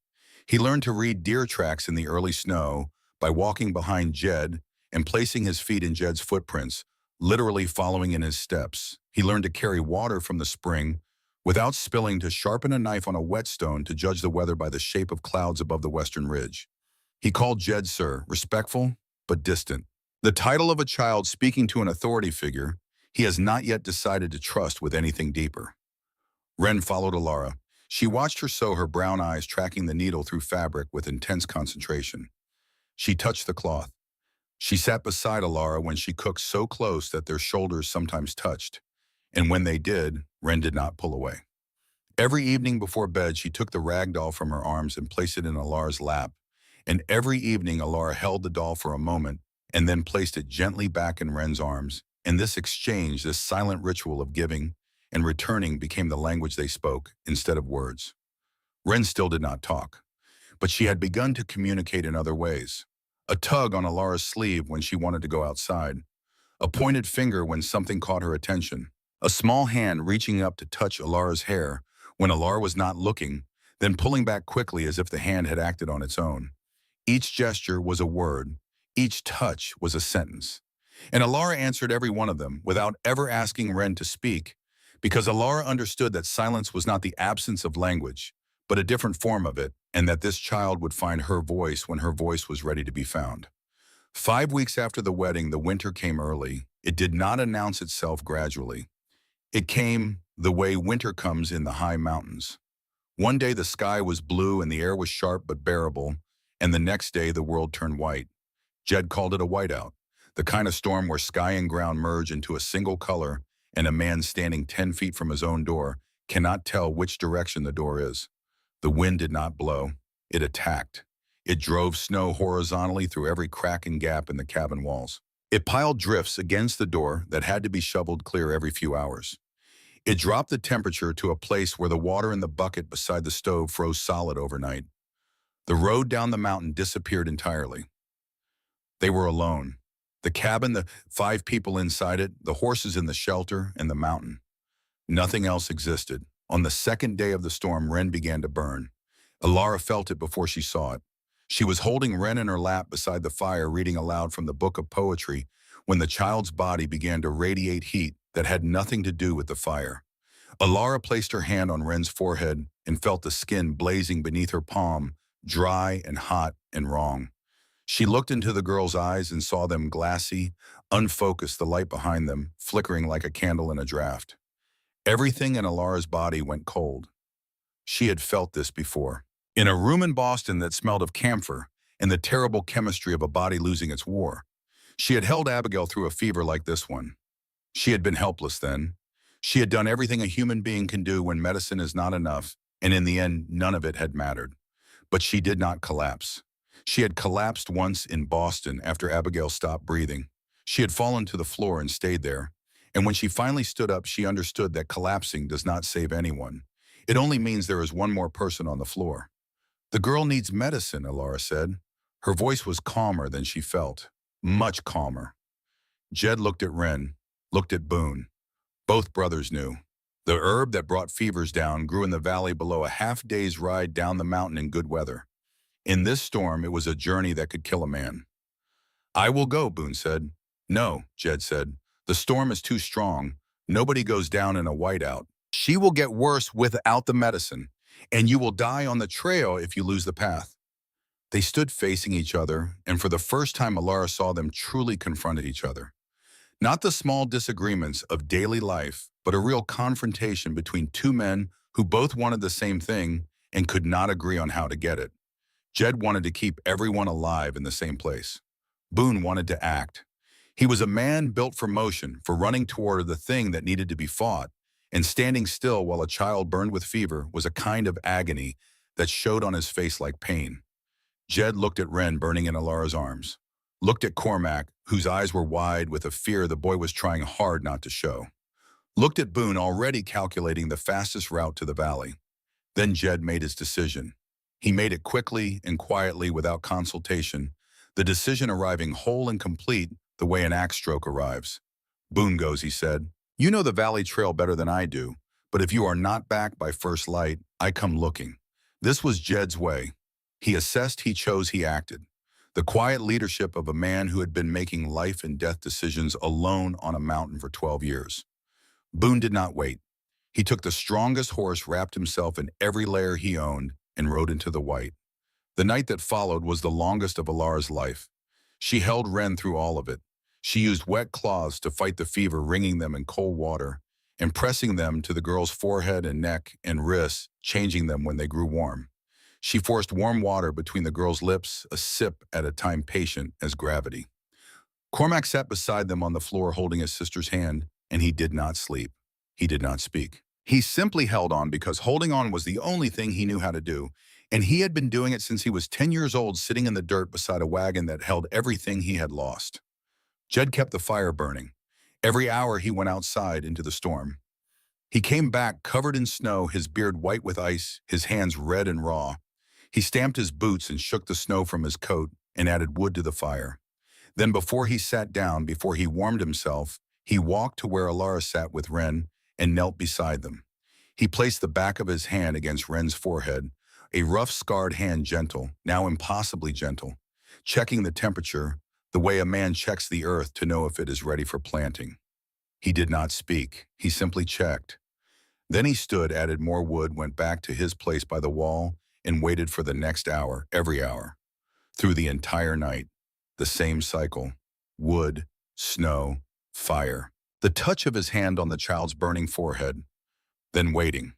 He learned to read deer tracks in the early snow by walking behind Jed and placing his feet in Jed's footprints, literally following in his steps. He learned to carry water from the spring without spilling, to sharpen a knife on a whetstone, to judge the weather by the shape of clouds above the western ridge. He called Jed sir, respectful but distant. The title of a child speaking to an authority figure he has not yet decided to trust with anything deeper. Wren followed Alara. She watched her sew, her brown eyes tracking the needle through fabric with intense concentration. She touched the cloth. She sat beside Alara when she cooked, so close that their shoulders sometimes touched. And when they did, Wren did not pull away. Every evening before bed, she took the rag doll from her arms and placed it in Alara's lap. And every evening, Alara held the doll for a moment and then placed it gently back in Wren's arms. And this exchange, this silent ritual of giving and returning, became the language they spoke instead of words. Wren still did not talk, but she had begun to communicate in other ways. A tug on Alara's sleeve when she wanted to go outside. A pointed finger when something caught her attention. A small hand reaching up to touch Alara's hair when Alara was not looking, then pulling back quickly as if the hand had acted on its own. Each gesture was a word. Each touch was a sentence. And Alara answered every one of them without ever asking Wren to speak, because Alara understood that silence was not the absence of language, but a different form of it, and that this child would find her voice when her voice was ready to be found. 5 weeks after the wedding, the winter came early. It did not announce itself gradually. It came the way winter comes in the high mountains. One day the sky was blue and the air was sharp but bearable, and the next day the world turned white. Jed called it a whiteout, the kind of storm where sky and ground merge into a single color, and a man standing 10 feet from his own door cannot tell which direction the door is. The wind did not blow. It attacked. It drove snow horizontally through every crack and gap in the cabin walls. It piled drifts against the door that had to be shoveled clear every few hours. It dropped the temperature to a place where the water in the bucket beside the stove froze solid overnight. The road down the mountain disappeared entirely. They were alone. The cabin, the 5 people inside it, the horses in the shelter, and the mountain. Nothing else existed. On the second day of the storm, Wren began to burn. Alara felt it before she saw it. She was holding Wren in her lap beside the fire, reading aloud from the book of poetry, when the child's body began to radiate heat that had nothing to do with the fire. Alara placed her hand on Wren's forehead and felt the skin blazing beneath her palm, dry and hot and wrong. She looked into the girl's eyes and saw them glassy, unfocused, the light behind them flickering like a candle in a draft. Everything in Alara's body went cold. She had felt this before. In a room in Boston that smelled of camphor and the terrible chemistry of a body losing its war. She had held Abigail through a fever like this one. She had been helpless then. She had done everything a human being can do when medicine is not enough, and in the end, none of it had mattered. But she did not collapse. She had collapsed once in Boston after Abigail stopped breathing. She had fallen to the floor and stayed there. And when she finally stood up, she understood that collapsing does not save anyone. It only means there is one more person on the floor. "The girl needs medicine," Alara said. Her voice was calmer than she felt. Much calmer. Jed looked at Wren, looked at Boone. Both brothers knew. The herb that brought fevers down grew in the valley below a half-day's ride down the mountain in good weather. In this storm, it was a journey that could kill a man. "I will go," Boone said. "No," Jed said. "The storm is too strong. Nobody goes down in a whiteout. She will get worse without the medicine, and you will die on the trail if you lose the path." They stood facing each other, and for the first time Alara saw them truly confronted each other. Not the small disagreements of daily life, but a real confrontation between two men who both wanted the same thing and could not agree on how to get it. Jed wanted to keep everyone alive in the same place. Boone wanted to act. He was a man built for motion, for running toward the thing that needed to be fought, and standing still while a child burned with fever was a kind of agony that showed on his face like pain. Jed looked at Wren burning in Alara's arms, looked at Cormac, whose eyes were wide with a fear the boy was trying hard not to show, looked at Boone, already calculating the fastest route to the valley. Then Jed made his decision. He made it quickly and quietly without consultation, the decision arriving whole and complete the way an axe stroke arrives. "Boone goes," he said. "You know the valley trail better than I do, but if you are not back by first light, I come looking." This was Jed's way. He assessed, he chose, he acted. The quiet leadership of a man who had been making life and death decisions alone on a mountain for 12 years. Boone did not wait. He took the strongest horse, wrapped himself in every layer he owned, and rode into the white. The night that followed was the longest of Alara's life. She held Wren through all of it. She used wet cloths to fight the fever, wringing them in cold water, and pressing them to the girl's forehead and neck and wrists, changing them when they grew warm. She forced warm water between the girl's lips, a sip at a time, patient as gravity. Cormac sat beside them on the floor holding his sister's hand, and he did not sleep. He did not speak. He simply held on because holding on was the only thing he knew how to do, and he had been doing it since he was 10 years old, sitting in the dirt beside a wagon that held everything he had lost. Jed kept the fire burning. Every hour he went outside into the storm. He came back covered in snow, his beard white with ice, his hands red and raw. He stamped his boots and shook the snow from his coat and added wood to the fire. Then before he sat down, before he warmed himself, he walked to where Alara sat with Wren and knelt beside them. He placed the back of his hand against Wren's forehead, a rough, scarred hand, gentle, now impossibly gentle, checking the temperature the way a man checks the earth to know if it is ready for planting. He did not speak. He simply checked. Then he stood, added more wood, went back to his place by the wall, and waited for the next hour, every hour, through the entire night. The same cycle. Wood, snow, fire. The touch of his hand on the child's burning forehead. Then waiting.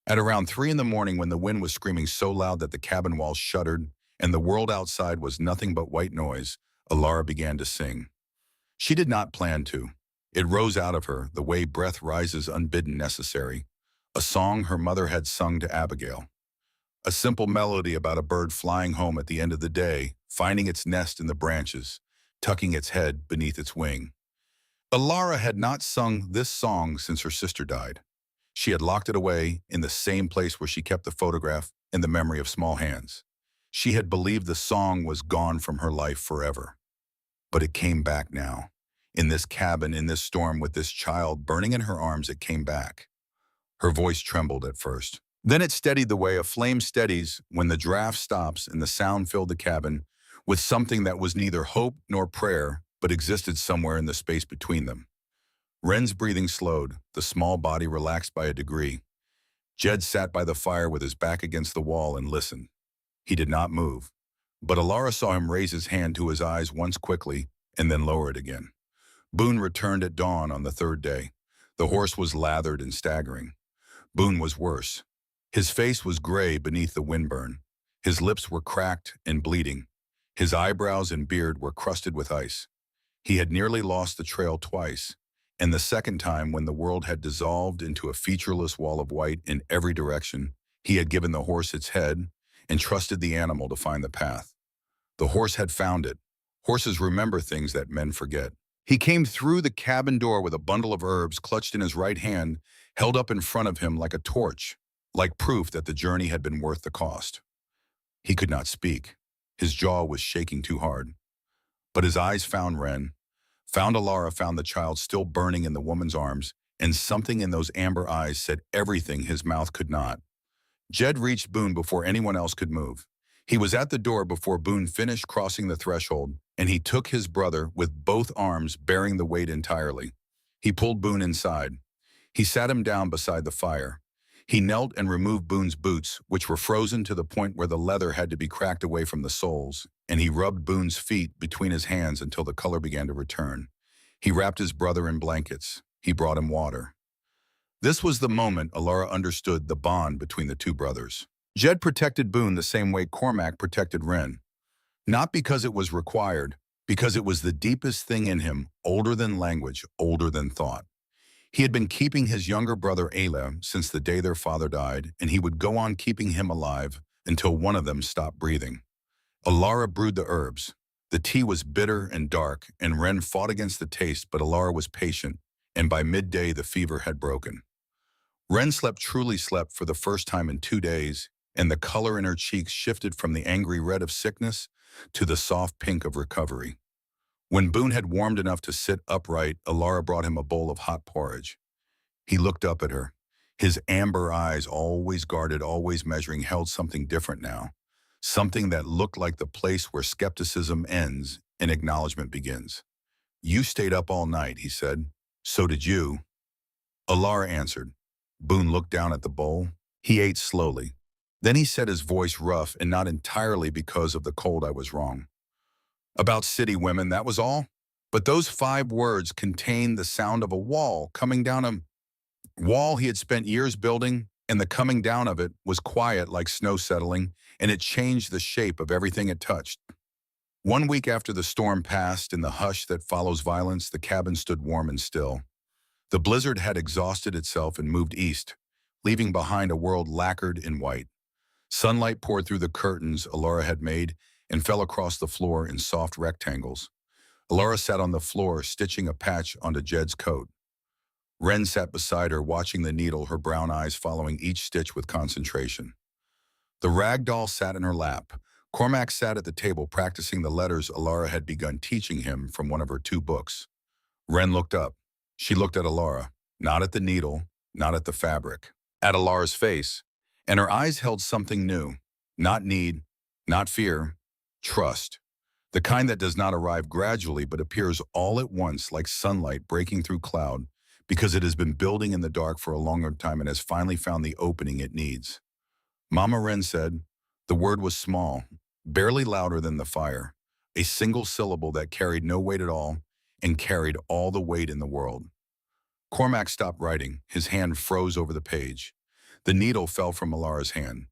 At around 3 in the morning, when the wind was screaming so loud that the cabin walls shuddered and the world outside was nothing but white noise, Alara began to sing. She did not plan to. It rose out of her, the way breath rises unbidden necessary. A song her mother had sung to Abigail. A simple melody about a bird flying home at the end of the day, finding its nest in the branches, tucking its head beneath its wing. Alara had not sung this song since her sister died. She had locked it away in the same place where she kept the photograph in the memory of small hands. She had believed the song was gone from her life forever. But it came back now. In this cabin, in this storm, with this child burning in her arms, it came back. Her voice trembled at first. Then it steadied the way a flame steadies when the draft stops and the sound filled the cabin with something that was neither hope nor prayer, but existed somewhere in the space between them. Wren's breathing slowed, the small body relaxed by a degree. Jed sat by the fire with his back against the wall and listened. He did not move, but Alara saw him raise his hand to his eyes once quickly and then lower it again. Boone returned at dawn on the third day. The horse was lathered and staggering. Boone was worse. His face was gray beneath the windburn. His lips were cracked and bleeding. His eyebrows and beard were crusted with ice. He had nearly lost the trail twice, and the second time, when the world had dissolved into a featureless wall of white in every direction, he had given the horse its head and trusted the animal to find the path. The horse had found it. Horses remember things that men forget. He came through the cabin door with a bundle of herbs clutched in his right hand, held up in front of him like a torch, like proof that the journey had been worth the cost. He could not speak. His jaw was shaking too hard. But his eyes found Wren, found Alara, found the child still burning in the woman's arms, and something in those amber eyes said everything his mouth could not. Jed reached Boone before anyone else could move. He was at the door before Boone finished crossing the threshold, and he took his brother with both arms bearing the weight entirely. He pulled Boone inside. He sat him down beside the fire. He knelt and removed Boone's boots, which were frozen to the point where the leather had to be cracked away from the soles, and he rubbed Boone's feet between his hands until the color began to return. He wrapped his brother in blankets. He brought him water. This was the moment Alara understood the bond between the two brothers. Jed protected Boone the same way Cormac protected Wren. Not because it was required, because it was the deepest thing in him, older than language, older than thought. He had been keeping his younger brother Ayla since the day their father died, and he would go on keeping him alive until one of them stopped breathing. Alara brewed the herbs. The tea was bitter and dark, and Wren fought against the taste, but Alara was patient, and by midday the fever had broken. Wren truly slept for the first time in 2 days, and the color in her cheeks shifted from the angry red of sickness to the soft pink of recovery. When Boone had warmed enough to sit upright, Alara brought him a bowl of hot porridge. He looked up at her. His amber eyes, always guarded, always measuring, held something different now. Something that looked like the place where skepticism ends and acknowledgement begins. "You stayed up all night," he said. "So did you." Alara answered. Boone looked down at the bowl. He ate slowly. Then he said, his voice rough, and not entirely because of the cold, "I was wrong. About city women, that was all. But those 5 words contained the sound of a wall coming down a wall he had spent years building, and the coming down of it was quiet like snow settling, and it changed the shape of everything it touched. 1 week after the storm passed, in the hush that follows violence, the cabin stood warm and still. The blizzard had exhausted itself and moved east, leaving behind a world lacquered in white. Sunlight poured through the curtains Alara had made and fell across the floor in soft rectangles. Alara sat on the floor, stitching a patch onto Jed's coat. Wren sat beside her, watching the needle, her brown eyes following each stitch with concentration. The rag doll sat in her lap. Cormac sat at the table, practicing the letters Alara had begun teaching him from one of her 2 books. Wren looked up. She looked at Alara, not at the needle, not at the fabric, at Alara's face, and her eyes held something new. Not need, not fear, trust. The kind that does not arrive gradually but appears all at once like sunlight breaking through cloud, because it has been building in the dark for a longer time and has finally found the opening it needs. Mama Wren said. The word was small, barely louder than the fire, a single syllable that carried no weight at all and carried all the weight in the world. Cormac stopped writing. His hand froze over the page. The needle fell from Alara's hand.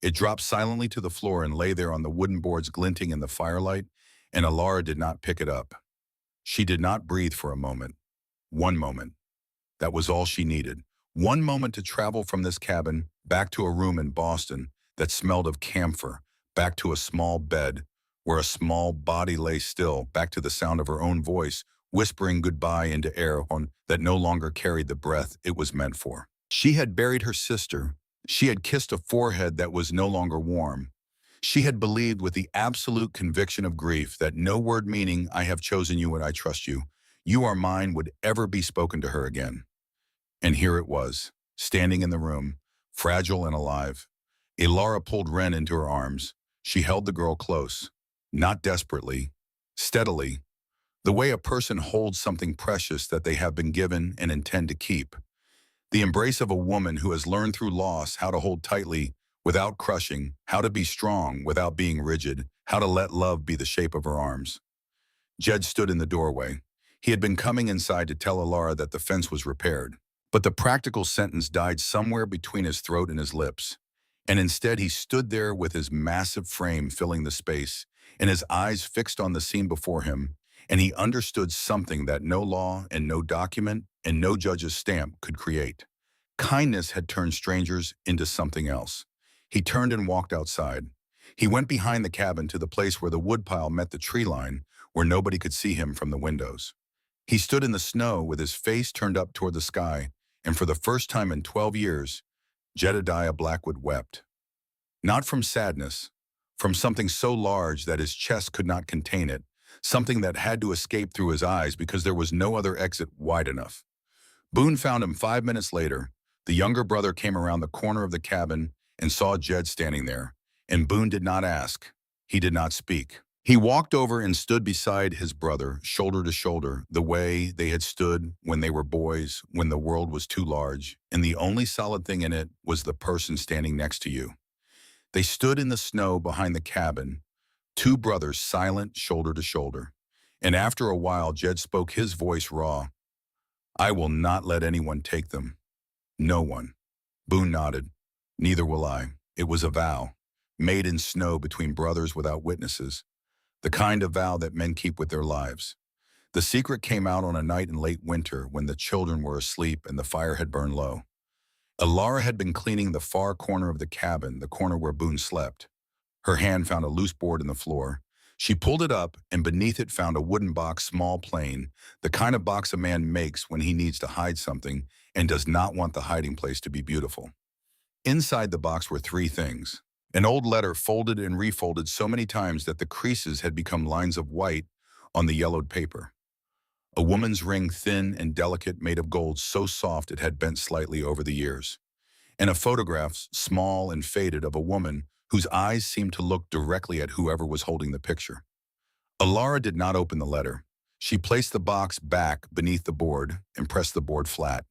It dropped silently to the floor and lay there on the wooden boards glinting in the firelight, and Alara did not pick it up. She did not breathe for a moment. One moment. That was all she needed. One moment to travel from this cabin back to a room in Boston that smelled of camphor, back to a small bed where a small body lay still, back to the sound of her own voice whispering goodbye into air that no longer carried the breath it was meant for. She had buried her sister. She had kissed a forehead that was no longer warm. She had believed with the absolute conviction of grief that no word meaning "I have chosen you and I trust you, you are mine" would ever be spoken to her again. And here it was, standing in the room, fragile and alive. Alara pulled Wren into her arms. She held the girl close, not desperately, steadily, the way a person holds something precious that they have been given and intend to keep. The embrace of a woman who has learned through loss how to hold tightly without crushing, how to be strong without being rigid, how to let love be the shape of her arms. Jed stood in the doorway. He had been coming inside to tell Alara that the fence was repaired. But the practical sentence died somewhere between his throat and his lips. And instead he stood there with his massive frame filling the space, and his eyes fixed on the scene before him, and he understood something that no law and no document and no judge's stamp could create. Kindness had turned strangers into something else. He turned and walked outside. He went behind the cabin to the place where the woodpile met the tree line, where nobody could see him from the windows. He stood in the snow with his face turned up toward the sky, and for the first time in 12 years, Jedediah Blackwood wept. Not from sadness, from something so large that his chest could not contain it, something that had to escape through his eyes because there was no other exit wide enough. Boone found him 5 minutes later. The younger brother came around the corner of the cabin and saw Jed standing there, and Boone did not ask. He did not speak. He walked over and stood beside his brother, shoulder to shoulder, the way they had stood when they were boys, when the world was too large, and the only solid thing in it was the person standing next to you. They stood in the snow behind the cabin, two brothers silent, shoulder to shoulder. And after a while, Jed spoke, his voice raw. "I will not let anyone take them. No one." Boone nodded. "Neither will I." It was a vow, made in snow between brothers without witnesses, the kind of vow that men keep with their lives. The secret came out on a night in late winter when the children were asleep and the fire had burned low. Alara had been cleaning the far corner of the cabin, the corner where Boone slept. Her hand found a loose board in the floor. She pulled it up, and beneath it found a wooden box, small, plain, the kind of box a man makes when he needs to hide something and does not want the hiding place to be beautiful. Inside the box were three things. An old letter folded and refolded so many times that the creases had become lines of white on the yellowed paper. A woman's ring, thin and delicate, made of gold so soft it had bent slightly over the years. And a photograph, small and faded, of a woman whose eyes seemed to look directly at whoever was holding the picture. Alara did not open the letter. She placed the box back beneath the board and pressed the board flat.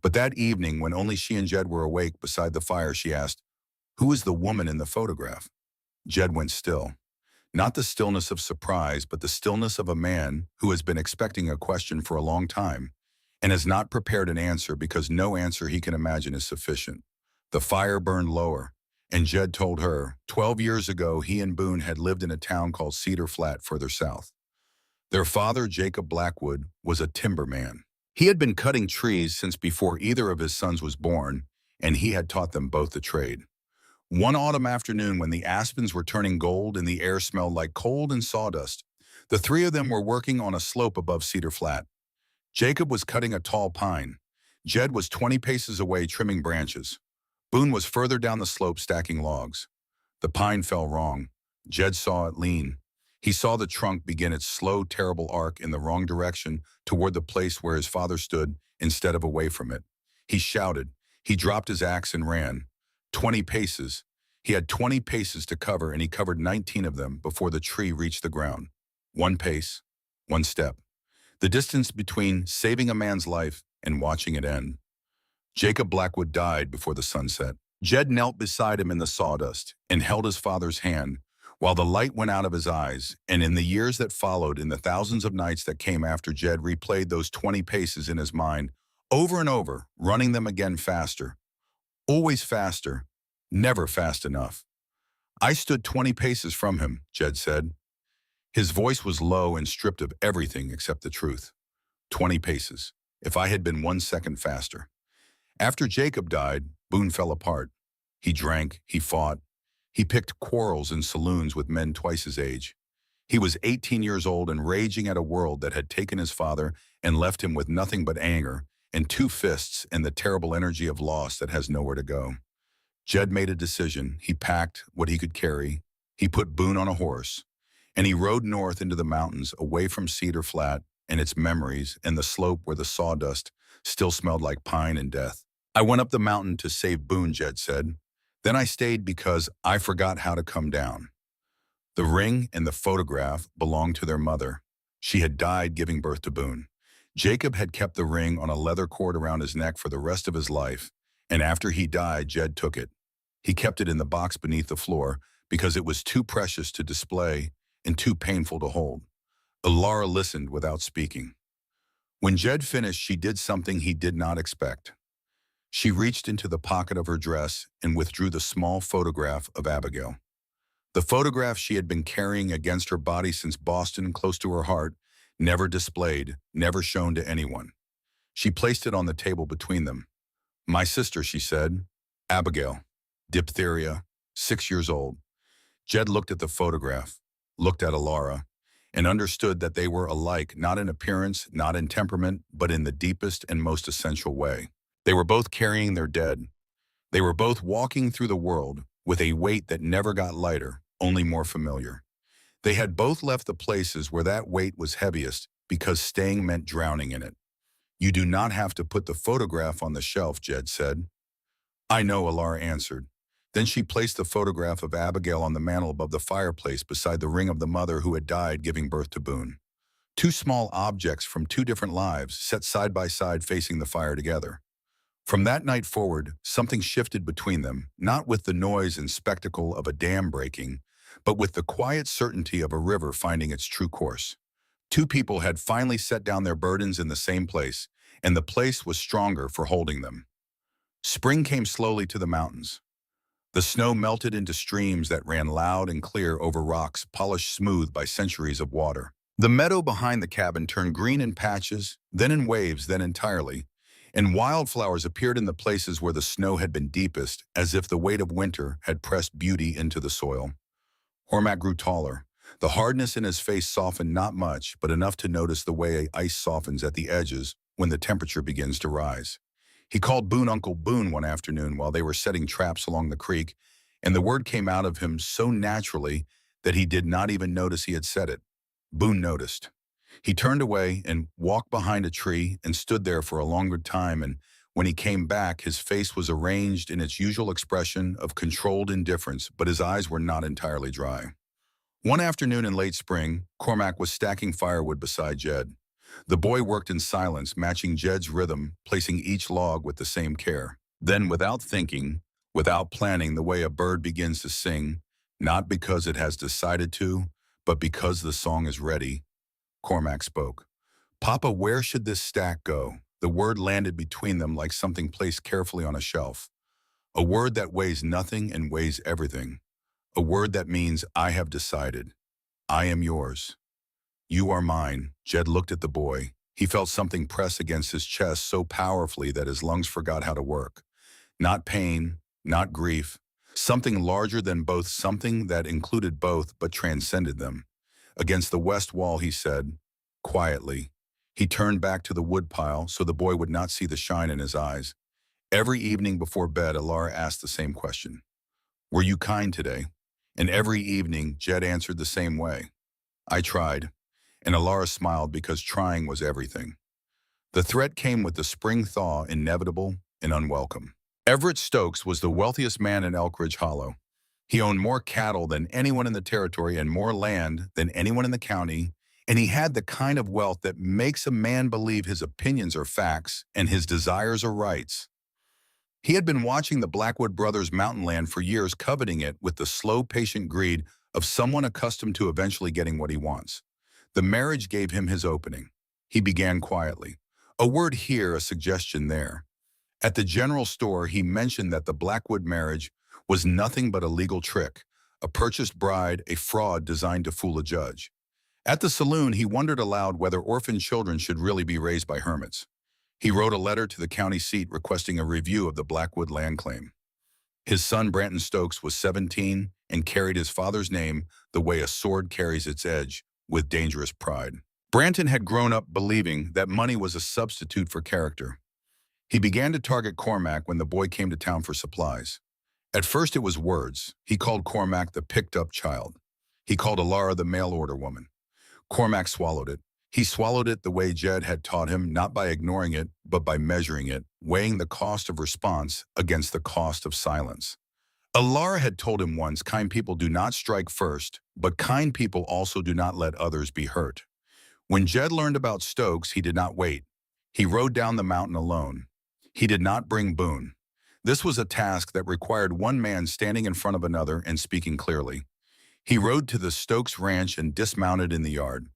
But that evening, when only she and Jed were awake beside the fire, she asked, "Who is the woman in the photograph?" Jed went still. Not the stillness of surprise, but the stillness of a man who has been expecting a question for a long time and has not prepared an answer because no answer he can imagine is sufficient. The fire burned lower, and Jed told her, 12 years ago he and Boone had lived in a town called Cedar Flat further south. Their father, Jacob Blackwood, was a timberman. He had been cutting trees since before either of his sons was born, and he had taught them both the trade. One autumn afternoon, when the aspens were turning gold and the air smelled like coal and sawdust, the three of them were working on a slope above Cedar Flat. Jacob was cutting a tall pine. Jed was 20 paces away trimming branches. Boone was further down the slope stacking logs. The pine fell wrong. Jed saw it lean. He saw the trunk begin its slow, terrible arc in the wrong direction toward the place where his father stood instead of away from it. He shouted. He dropped his axe and ran. 20 paces. He had 20 paces to cover, and he covered 19 of them before the tree reached the ground. One pace, one step. The distance between saving a man's life and watching it end. Jacob Blackwood died before the sun set. Jed knelt beside him in the sawdust and held his father's hand, while the light went out of his eyes, and in the years that followed, in the thousands of nights that came after, Jed replayed those 20 paces in his mind, over and over, running them again faster. Always faster, never fast enough. I stood 20 paces from him, Jed said. His voice was low and stripped of everything except the truth. 20 paces. If I had been 1 second faster. After Jacob died, Boone fell apart. He drank, he fought. He picked quarrels in saloons with men twice his age. He was 18 years old and raging at a world that had taken his father and left him with nothing but anger and two fists and the terrible energy of loss that has nowhere to go. Jed made a decision. He packed what he could carry. He put Boone on a horse, and he rode north into the mountains away from Cedar Flat and its memories and the slope where the sawdust still smelled like pine and death. I went up the mountain to save Boone, Jed said. Then I stayed because I forgot how to come down. The ring and the photograph belonged to their mother. She had died giving birth to Boone. Jacob had kept the ring on a leather cord around his neck for the rest of his life, and after he died, Jed took it. He kept it in the box beneath the floor because it was too precious to display and too painful to hold. Alara listened without speaking. When Jed finished, she did something he did not expect. She reached into the pocket of her dress and withdrew the small photograph of Abigail. The photograph she had been carrying against her body since Boston, close to her heart, never displayed, never shown to anyone. She placed it on the table between them. My sister, she said. Abigail. Diphtheria. 6 years old. Jed looked at the photograph, looked at Alara, and understood that they were alike, not in appearance, not in temperament, but in the deepest and most essential way. They were both carrying their dead. They were both walking through the world with a weight that never got lighter, only more familiar. They had both left the places where that weight was heaviest because staying meant drowning in it. You do not have to put the photograph on the shelf, Jed said. I know, Alara answered. Then she placed the photograph of Abigail on the mantel above the fireplace beside the ring of the mother who had died giving birth to Boone. Two small objects from two different lives set side by side facing the fire together. From that night forward, something shifted between them, not with the noise and spectacle of a dam breaking, but with the quiet certainty of a river finding its true course. Two people had finally set down their burdens in the same place, and the place was stronger for holding them. Spring came slowly to the mountains. The snow melted into streams that ran loud and clear over rocks polished smooth by centuries of water. The meadow behind the cabin turned green in patches, then in waves, then entirely, and wildflowers appeared in the places where the snow had been deepest, as if the weight of winter had pressed beauty into the soil. Cormac grew taller. The hardness in his face softened not much, but enough to notice the way ice softens at the edges when the temperature begins to rise. He called Boone Uncle Boone one afternoon while they were setting traps along the creek, and the word came out of him so naturally that he did not even notice he had said it. Boone noticed. He turned away and walked behind a tree and stood there for a longer time, and when he came back, his face was arranged in its usual expression of controlled indifference, but his eyes were not entirely dry. One afternoon in late spring, Cormac was stacking firewood beside Jed. The boy worked in silence, matching Jed's rhythm, placing each log with the same care. Then, without thinking, without planning, the way a bird begins to sing, not because it has decided to, but because the song is ready, Cormac spoke. Papa, where should this stack go? The word landed between them like something placed carefully on a shelf. A word that weighs nothing and weighs everything. A word that means I have decided. I am yours. You are mine. Jed looked at the boy. He felt something press against his chest so powerfully that his lungs forgot how to work. Not pain, not grief. Something larger than both, something that included both but transcended them. Against the west wall, he said, quietly. He turned back to the woodpile so the boy would not see the shine in his eyes. Every evening before bed, Alara asked the same question. Were you kind today? And every evening, Jed answered the same way. I tried. And Alara smiled because trying was everything. The threat came with the spring thaw, inevitable and unwelcome. Everett Stokes was the wealthiest man in Elk Ridge Hollow. He owned more cattle than anyone in the territory and more land than anyone in the county, and he had the kind of wealth that makes a man believe his opinions are facts and his desires are rights. He had been watching the Blackwood brothers' mountain land for years, coveting it with the slow, patient greed of someone accustomed to eventually getting what he wants. The marriage gave him his opening. He began quietly. A word here, a suggestion there. At the general store, he mentioned that the Blackwood marriage was nothing but a legal trick, a purchased bride, a fraud designed to fool a judge. At the saloon, he wondered aloud whether orphan children should really be raised by hermits. He wrote a letter to the county seat requesting a review of the Blackwood land claim. His son Branton Stokes was 17 and carried his father's name the way a sword carries its edge, with dangerous pride. Branton had grown up believing that money was a substitute for character. He began to target Cormac when the boy came to town for supplies. At first it was words. He called Cormac the picked-up child. He called Alara the mail-order woman. Cormac swallowed it. He swallowed it the way Jed had taught him, not by ignoring it, but by measuring it, weighing the cost of response against the cost of silence. Alara had told him once, kind people do not strike first, but kind people also do not let others be hurt. When Jed learned about Stokes, he did not wait. He rode down the mountain alone. He did not bring Boone. This was a task that required one man standing in front of another and speaking clearly. He rode to the Stokes ranch and dismounted in the yard.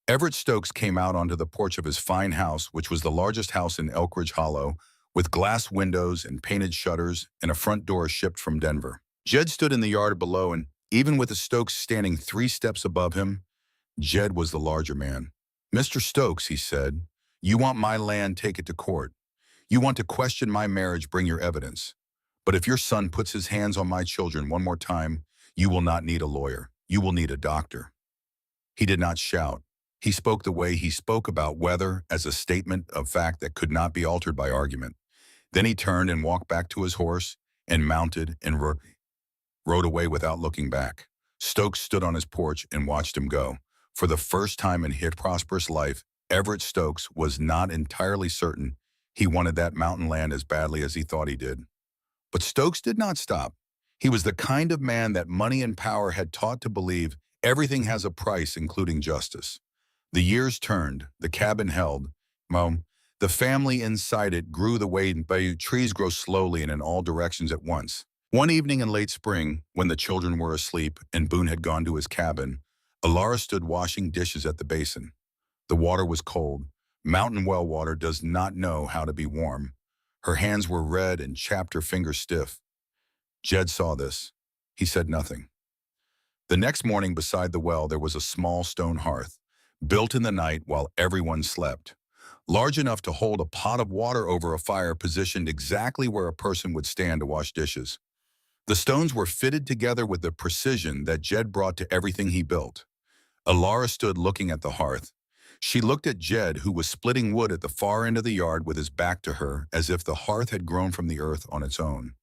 Everett Stokes came out onto the porch of his fine house, which was the largest house in Elk Ridge Hollow, with glass windows and painted shutters and a front door shipped from Denver. Jed stood in the yard below, and even with the Stokes standing 3 steps above him, Jed was the larger man. "Mr. Stokes," he said, "you want my land, take it to court. You want to question my marriage, bring your evidence. But if your son puts his hands on my children one more time, you will not need a lawyer. You will need a doctor." He did not shout. He spoke the way he spoke about weather, as a statement of fact that could not be altered by argument. Then he turned and walked back to his horse and mounted and rode away without looking back. Stokes stood on his porch and watched him go. For the first time in his prosperous life, Everett Stokes was not entirely certain he wanted that mountain land as badly as he thought he did. But Stokes did not stop. He was the kind of man that money and power had taught to believe everything has a price, including justice. The years turned, the cabin held. The family inside it grew the way trees grow slowly and in all directions at once. One evening in late spring, when the children were asleep and Boone had gone to his cabin, Alara stood washing dishes at the basin. The water was cold. Mountain well water does not know how to be warm. Her hands were red and chapped, her fingers stiff. Jed saw this. He said nothing. The next morning beside the well there was a small stone hearth, built in the night while everyone slept, large enough to hold a pot of water over a fire positioned exactly where a person would stand to wash dishes. The stones were fitted together with the precision that Jed brought to everything he built. Alara stood looking at the hearth. She looked at Jed, who was splitting wood at the far end of the yard with his back to her, as if the hearth had grown from the earth on its own.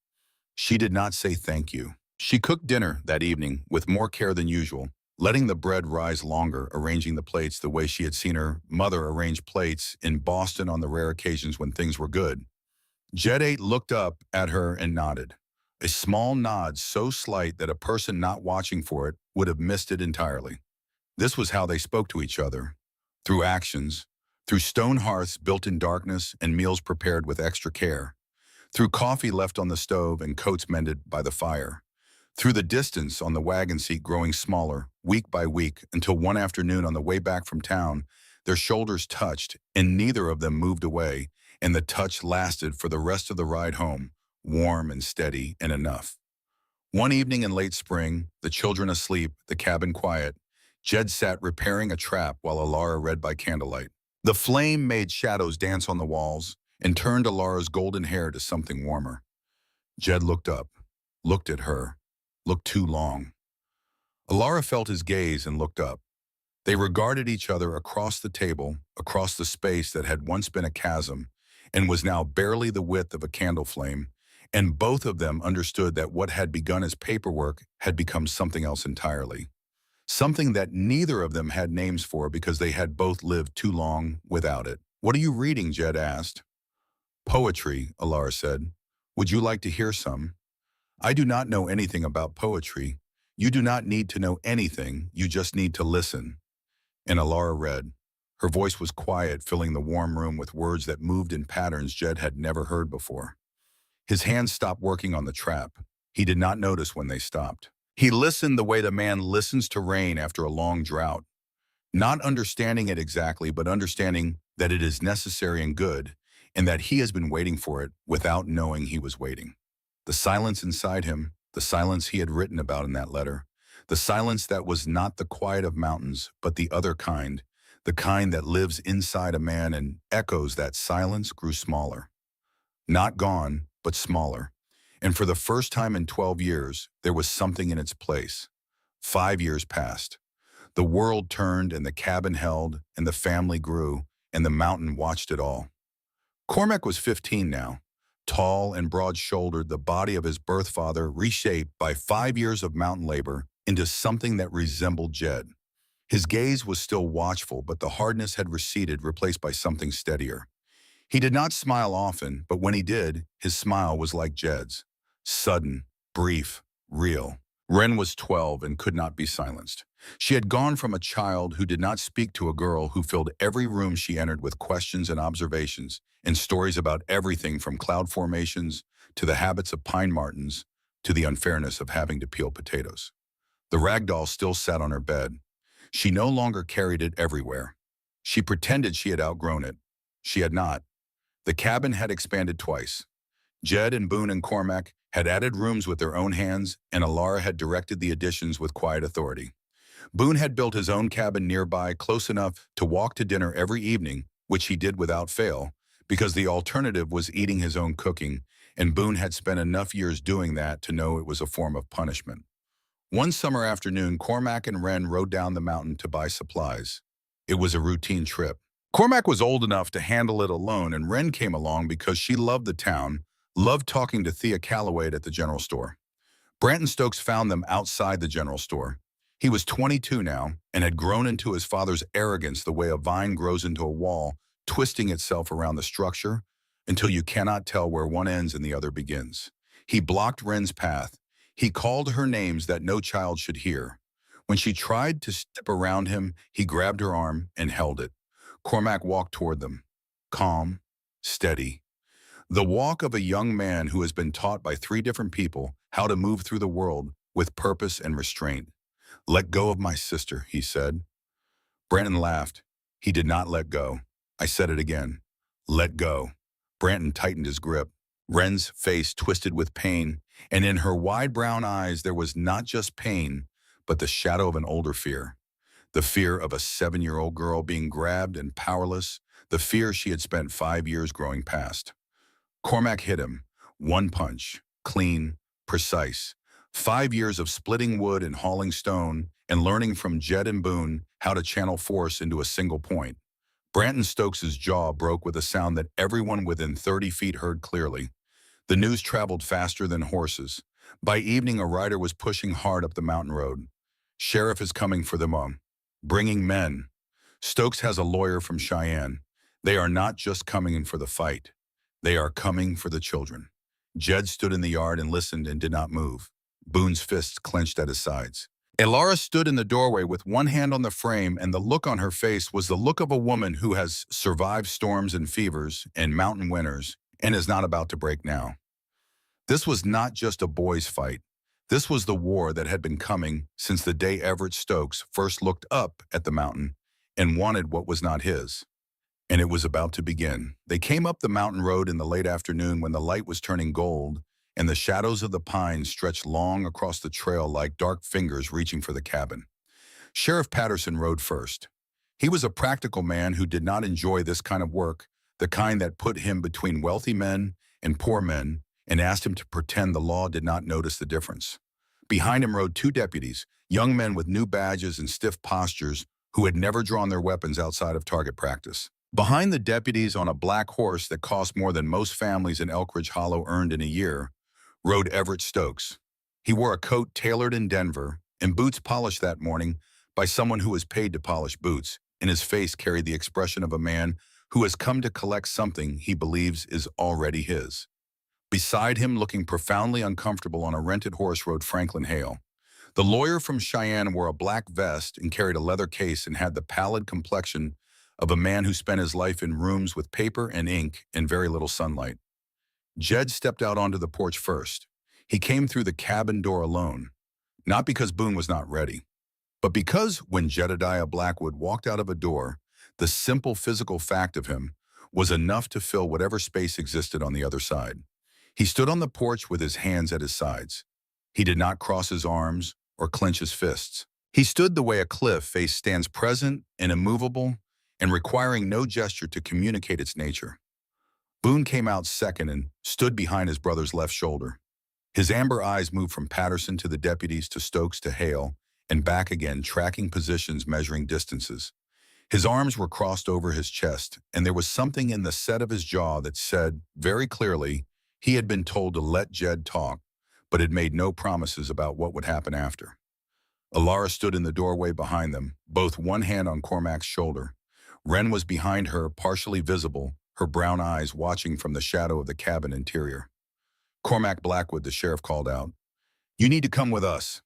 She did not say thank you. She cooked dinner that evening with more care than usual, letting the bread rise longer, arranging the plates the way she had seen her mother arrange plates in Boston on the rare occasions when things were good. Jed ate, looked up at her, and nodded. A small nod so slight that a person not watching for it would have missed it entirely. This was how they spoke to each other. Through actions, through stone hearths built in darkness and meals prepared with extra care, through coffee left on the stove and coats mended by the fire, through the distance on the wagon seat growing smaller, week by week, until one afternoon on the way back from town, their shoulders touched and neither of them moved away, and the touch lasted for the rest of the ride home, warm and steady and enough. One evening in late spring, the children asleep, the cabin quiet, Jed sat repairing a trap while Alara read by candlelight. The flame made shadows dance on the walls and turned Alara's golden hair to something warmer. Jed looked up, looked at her, looked too long. Alara felt his gaze and looked up. They regarded each other across the table, across the space that had once been a chasm and was now barely the width of a candle flame, and both of them understood that what had begun as paperwork had become something else entirely. Something that neither of them had names for because they had both lived too long without it. "What are you reading?" Jed asked. "Poetry," Alara said. "Would you like to hear some?" "I do not know anything about poetry. You do not need to know anything, you just need to listen." And Alara read. Her voice was quiet, filling the warm room with words that moved in patterns Jed had never heard before. His hands stopped working on the trap. He did not notice when they stopped. He listened the way the man listens to rain after a long drought, not understanding it exactly, but understanding that it is necessary and good, and that he has been waiting for it without knowing he was waiting. The silence inside him, the silence he had written about in that letter, the silence that was not the quiet of mountains, but the other kind, the kind that lives inside a man and echoes that silence, grew smaller. Not gone, but smaller. And for the first time in 12 years, there was something in its place. 5 years passed. The world turned and the cabin held and the family grew and the mountain watched it all. Cormac was 15 now, tall and broad-shouldered, the body of his birth father reshaped by 5 years of mountain labor into something that resembled Jed. His gaze was still watchful, but the hardness had receded, replaced by something steadier. He did not smile often, but when he did, his smile was like Jed's. Sudden, brief, real. Wren was 12 and could not be silenced. She had gone from a child who did not speak to a girl who filled every room she entered with questions and observations and stories about everything from cloud formations to the habits of pine martens to the unfairness of having to peel potatoes. The rag doll still sat on her bed. She no longer carried it everywhere. She pretended she had outgrown it. She had not. The cabin had expanded twice. Jed and Boone and Cormac had added rooms with their own hands, and Alara had directed the additions with quiet authority. Boone had built his own cabin nearby, close enough to walk to dinner every evening, which he did without fail, because the alternative was eating his own cooking, and Boone had spent enough years doing that to know it was a form of punishment. One summer afternoon, Cormac and Wren rode down the mountain to buy supplies. It was a routine trip. Cormac was old enough to handle it alone, and Wren came along because she loved the town, loved talking to Thea Calloway at the general store. Branton Stokes found them outside the general store. He was 22 now and had grown into his father's arrogance the way a vine grows into a wall, twisting itself around the structure until you cannot tell where one ends and the other begins. He blocked Wren's path. He called her names that no child should hear. When she tried to step around him, he grabbed her arm and held it. Cormac walked toward them, calm, steady. The walk of a young man who has been taught by 3 different people how to move through the world with purpose and restraint. "Let go of my sister," he said. Branton laughed. He did not let go. I said it again. "Let go." Branton tightened his grip. Wren's face twisted with pain, and in her wide brown eyes there was not just pain, but the shadow of an older fear. The fear of a 7-year-old girl being grabbed and powerless, the fear she had spent 5 years growing past. Cormac hit him. One punch. Clean. Precise. 5 years of splitting wood and hauling stone and learning from Jed and Boone how to channel force into a single point. Branton Stokes' jaw broke with a sound that everyone within 30 feet heard clearly. The news traveled faster than horses. By evening, a rider was pushing hard up the mountain road. "Sheriff is coming for them all. Bringing men. Stokes has a lawyer from Cheyenne. They are not just coming in for the fight. They are coming for the children." Jed stood in the yard and listened and did not move. Boone's fists clenched at his sides. Elara stood in the doorway with one hand on the frame, and the look on her face was the look of a woman who has survived storms and fevers and mountain winters and is not about to break now. This was not just a boys' fight. This was the war that had been coming since the day Everett Stokes first looked up at the mountain and wanted what was not his. And it was about to begin. They came up the mountain road in the late afternoon when the light was turning gold and the shadows of the pines stretched long across the trail like dark fingers reaching for the cabin. Sheriff Patterson rode first. He was a practical man who did not enjoy this kind of work, the kind that put him between wealthy men and poor men, and asked him to pretend the law did not notice the difference. Behind him rode 2 deputies, young men with new badges and stiff postures who had never drawn their weapons outside of target practice. Behind the deputies, on a black horse that cost more than most families in Elk Ridge Hollow earned in a year, rode Everett Stokes. He wore a coat tailored in Denver and boots polished that morning by someone who was paid to polish boots, and his face carried the expression of a man who has come to collect something he believes is already his. Beside him, looking profoundly uncomfortable on a rented horse, rode Franklin Hale. The lawyer from Cheyenne wore a black vest and carried a leather case and had the pallid complexion of a man who spent his life in rooms with paper and ink and very little sunlight. Jed stepped out onto the porch first. He came through the cabin door alone. Not because Boone was not ready, but because when Jedediah Blackwood walked out of a door, the simple physical fact of him was enough to fill whatever space existed on the other side. He stood on the porch with his hands at his sides. He did not cross his arms or clench his fists. He stood the way a cliff face stands, present and immovable and requiring no gesture to communicate its nature. Boone came out second and stood behind his brother's left shoulder. His amber eyes moved from Patterson to the deputies to Stokes to Hale and back again, tracking positions, measuring distances. His arms were crossed over his chest, and there was something in the set of his jaw that said, very clearly, he had been told to let Jed talk, but had made no promises about what would happen after. Alara stood in the doorway behind them, both one hand on Cormac's shoulder. Wren was behind her, partially visible, her brown eyes watching from the shadow of the cabin interior. Cormac Blackwood, the sheriff, called out, "You need to come with us."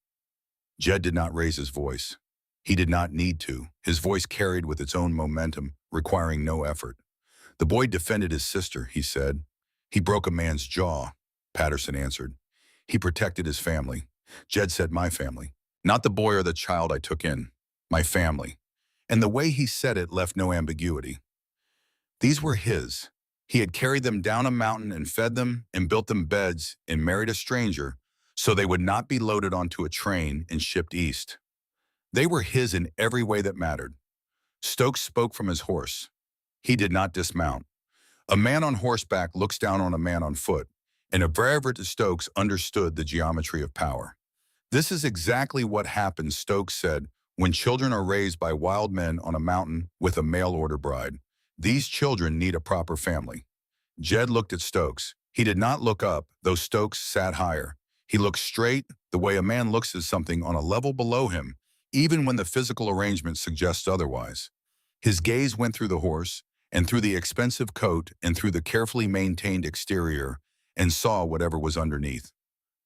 Jed did not raise his voice. He did not need to. His voice carried with its own momentum, requiring no effort. "The boy defended his sister," he said. "He broke a man's jaw," Patterson answered. "He protected his family." Jed said, "My family. Not the boy or the child I took in. My family." And the way he said it left no ambiguity. These were his. He had carried them down a mountain and fed them and built them beds and married a stranger so they would not be loaded onto a train and shipped east. They were his in every way that mattered. Stokes spoke from his horse. He did not dismount. A man on horseback looks down on a man on foot, and Everett Stokes understood the geometry of power. "This is exactly what happens," Stokes said, "when children are raised by wild men on a mountain with a mail-order bride. These children need a proper family." Jed looked at Stokes. He did not look up, though Stokes sat higher. He looked straight, the way a man looks at something on a level below him, even when the physical arrangement suggests otherwise. His gaze went through the horse, and through the expensive coat, and through the carefully maintained exterior, and saw whatever was underneath.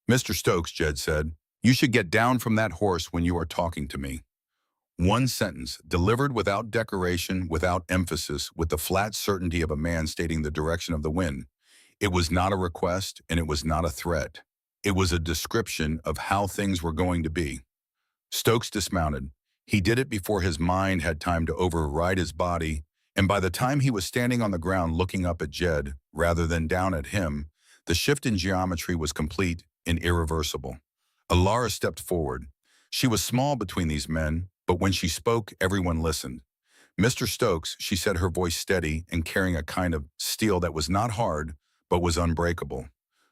"Mr. Stokes," Jed said, "you should get down from that horse when you are talking to me." One sentence, delivered without decoration, without emphasis, with the flat certainty of a man stating the direction of the wind. It was not a request, and it was not a threat. It was a description of how things were going to be. Stokes dismounted. He did it before his mind had time to override his body, and by the time he was standing on the ground looking up at Jed, rather than down at him, the shift in geometry was complete and irreversible. Alara stepped forward. She was small between these men, but when she spoke, everyone listened. "Mr. Stokes," she said, her voice steady and carrying a kind of steel that was not hard, but was unbreakable.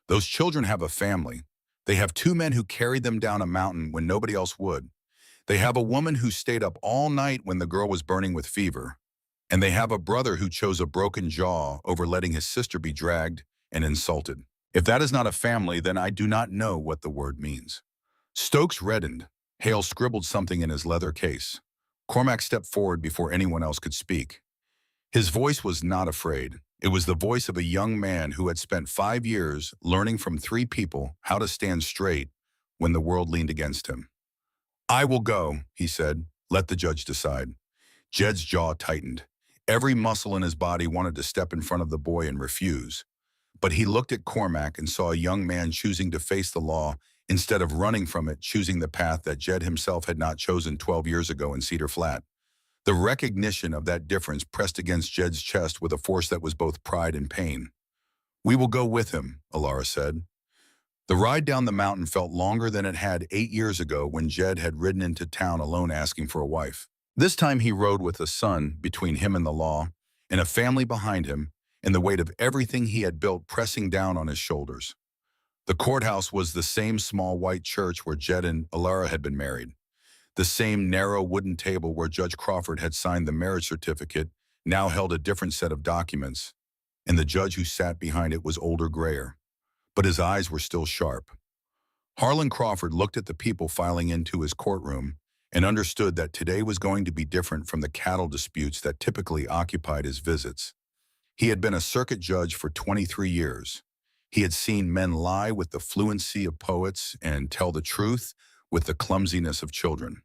"Those children have a family. They have two men who carried them down a mountain when nobody else would. They have a woman who stayed up all night when the girl was burning with fever. And they have a brother who chose a broken jaw over letting his sister be dragged and insulted. If that is not a family, then I do not know what the word means." Stokes reddened. Hale scribbled something in his leather case. Cormac stepped forward before anyone else could speak. His voice was not afraid. It was the voice of a young man who had spent 5 years learning from 3 people how to stand straight when the world leaned against him. "I will go," he said. "Let the judge decide." Jed's jaw tightened. Every muscle in his body wanted to step in front of the boy and refuse. But he looked at Cormac and saw a young man choosing to face the law instead of running from it, choosing the path that Jed himself had not chosen 12 years ago in Cedar Flat. The recognition of that difference pressed against Jed's chest with a force that was both pride and pain. "We will go with him," Alara said. The ride down the mountain felt longer than it had 8 years ago when Jed had ridden into town alone asking for a wife. This time he rode with a son between him and the law, and a family behind him, and the weight of everything he had built pressing down on his shoulders. The courthouse was the same small white church where Jed and Alara had been married. The same narrow wooden table where Judge Crawford had signed the marriage certificate now held a different set of documents, and the judge who sat behind it was older, grayer, but his eyes were still sharp. Harlan Crawford looked at the people filing into his courtroom and understood that today was going to be different from the cattle disputes that typically occupied his visits. He had been a circuit judge for 23 years. He had seen men lie with the fluency of poets and tell the truth with the clumsiness of children.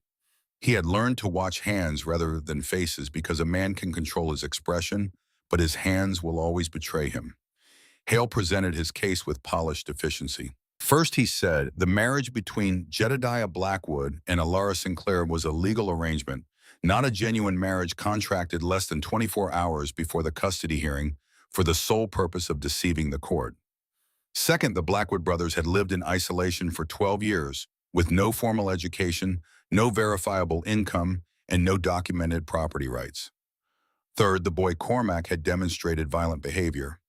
He had learned to watch hands rather than faces because a man can control his expression, but his hands will always betray him. Hale presented his case with polished efficiency. First, he said the marriage between Jedediah Blackwood and Alara Sinclair was a legal arrangement, not a genuine marriage contracted less than 24 hours before the custody hearing for the sole purpose of deceiving the court. Second, the Blackwood brothers had lived in isolation for 12 years with no formal education, no verifiable income, and no documented property rights. Third, the boy Cormac had demonstrated violent behavior.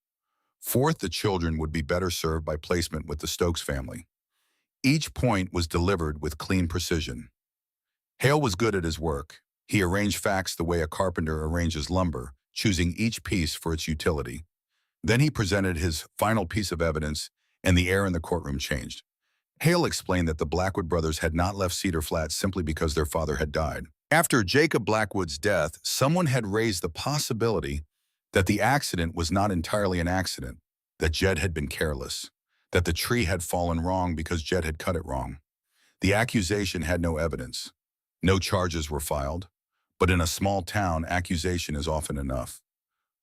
Fourth, the children would be better served by placement with the Stokes family. Each point was delivered with clean precision. Hale was good at his work. He arranged facts the way a carpenter arranges lumber, choosing each piece for its utility. Then he presented his final piece of evidence, and the air in the courtroom changed. Hale explained that the Blackwood brothers had not left Cedar Flats simply because their father had died. After Jacob Blackwood's death, someone had raised the possibility that the accident was not entirely an accident, that Jed had been careless, that the tree had fallen wrong because Jed had cut it wrong. The accusation had no evidence. No charges were filed, but in a small town, accusation is often enough.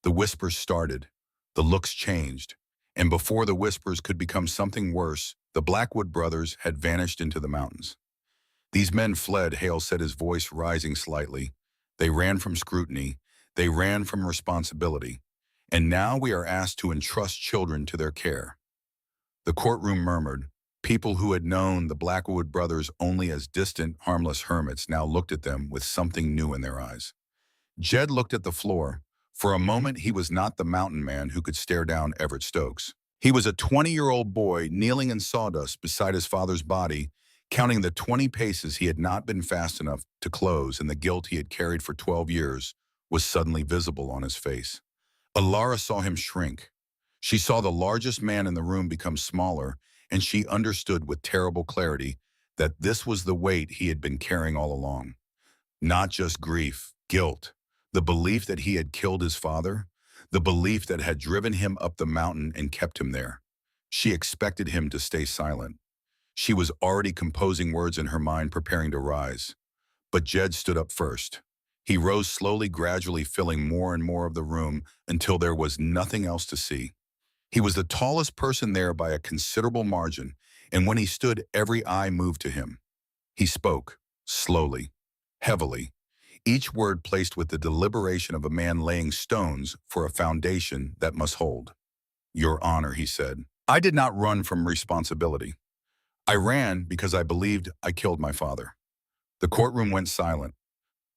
The whispers started, the looks changed, and before the whispers could become something worse, the Blackwood brothers had vanished into the mountains. These men fled, Hale said, his voice rising slightly. They ran from scrutiny. They ran from responsibility. And now we are asked to entrust children to their care. The courtroom murmured. People who had known the Blackwood brothers only as distant, harmless hermits now looked at them with something new in their eyes. Jed looked at the floor. For a moment, he was not the mountain man who could stare down Everett Stokes. He was a 20-year-old boy kneeling in sawdust beside his father's body, counting the 20 paces he had not been fast enough to close, and the guilt he had carried for 12 years was suddenly visible on his face. Alara saw him shrink. She saw the largest man in the room become smaller, and she understood with terrible clarity that this was the weight he had been carrying all along. Not just grief, guilt, the belief that he had killed his father, the belief that had driven him up the mountain and kept him there. She expected him to stay silent. She was already composing words in her mind, preparing to rise. But Jed stood up first. He rose slowly, gradually filling more and more of the room until there was nothing else to see. He was the tallest person there by a considerable margin, and when he stood, every eye moved to him. He spoke, slowly, heavily, each word placed with the deliberation of a man laying stones for a foundation that must hold. "Your Honor," he said, "I did not run from responsibility. I ran because I believed I killed my father." The courtroom went silent,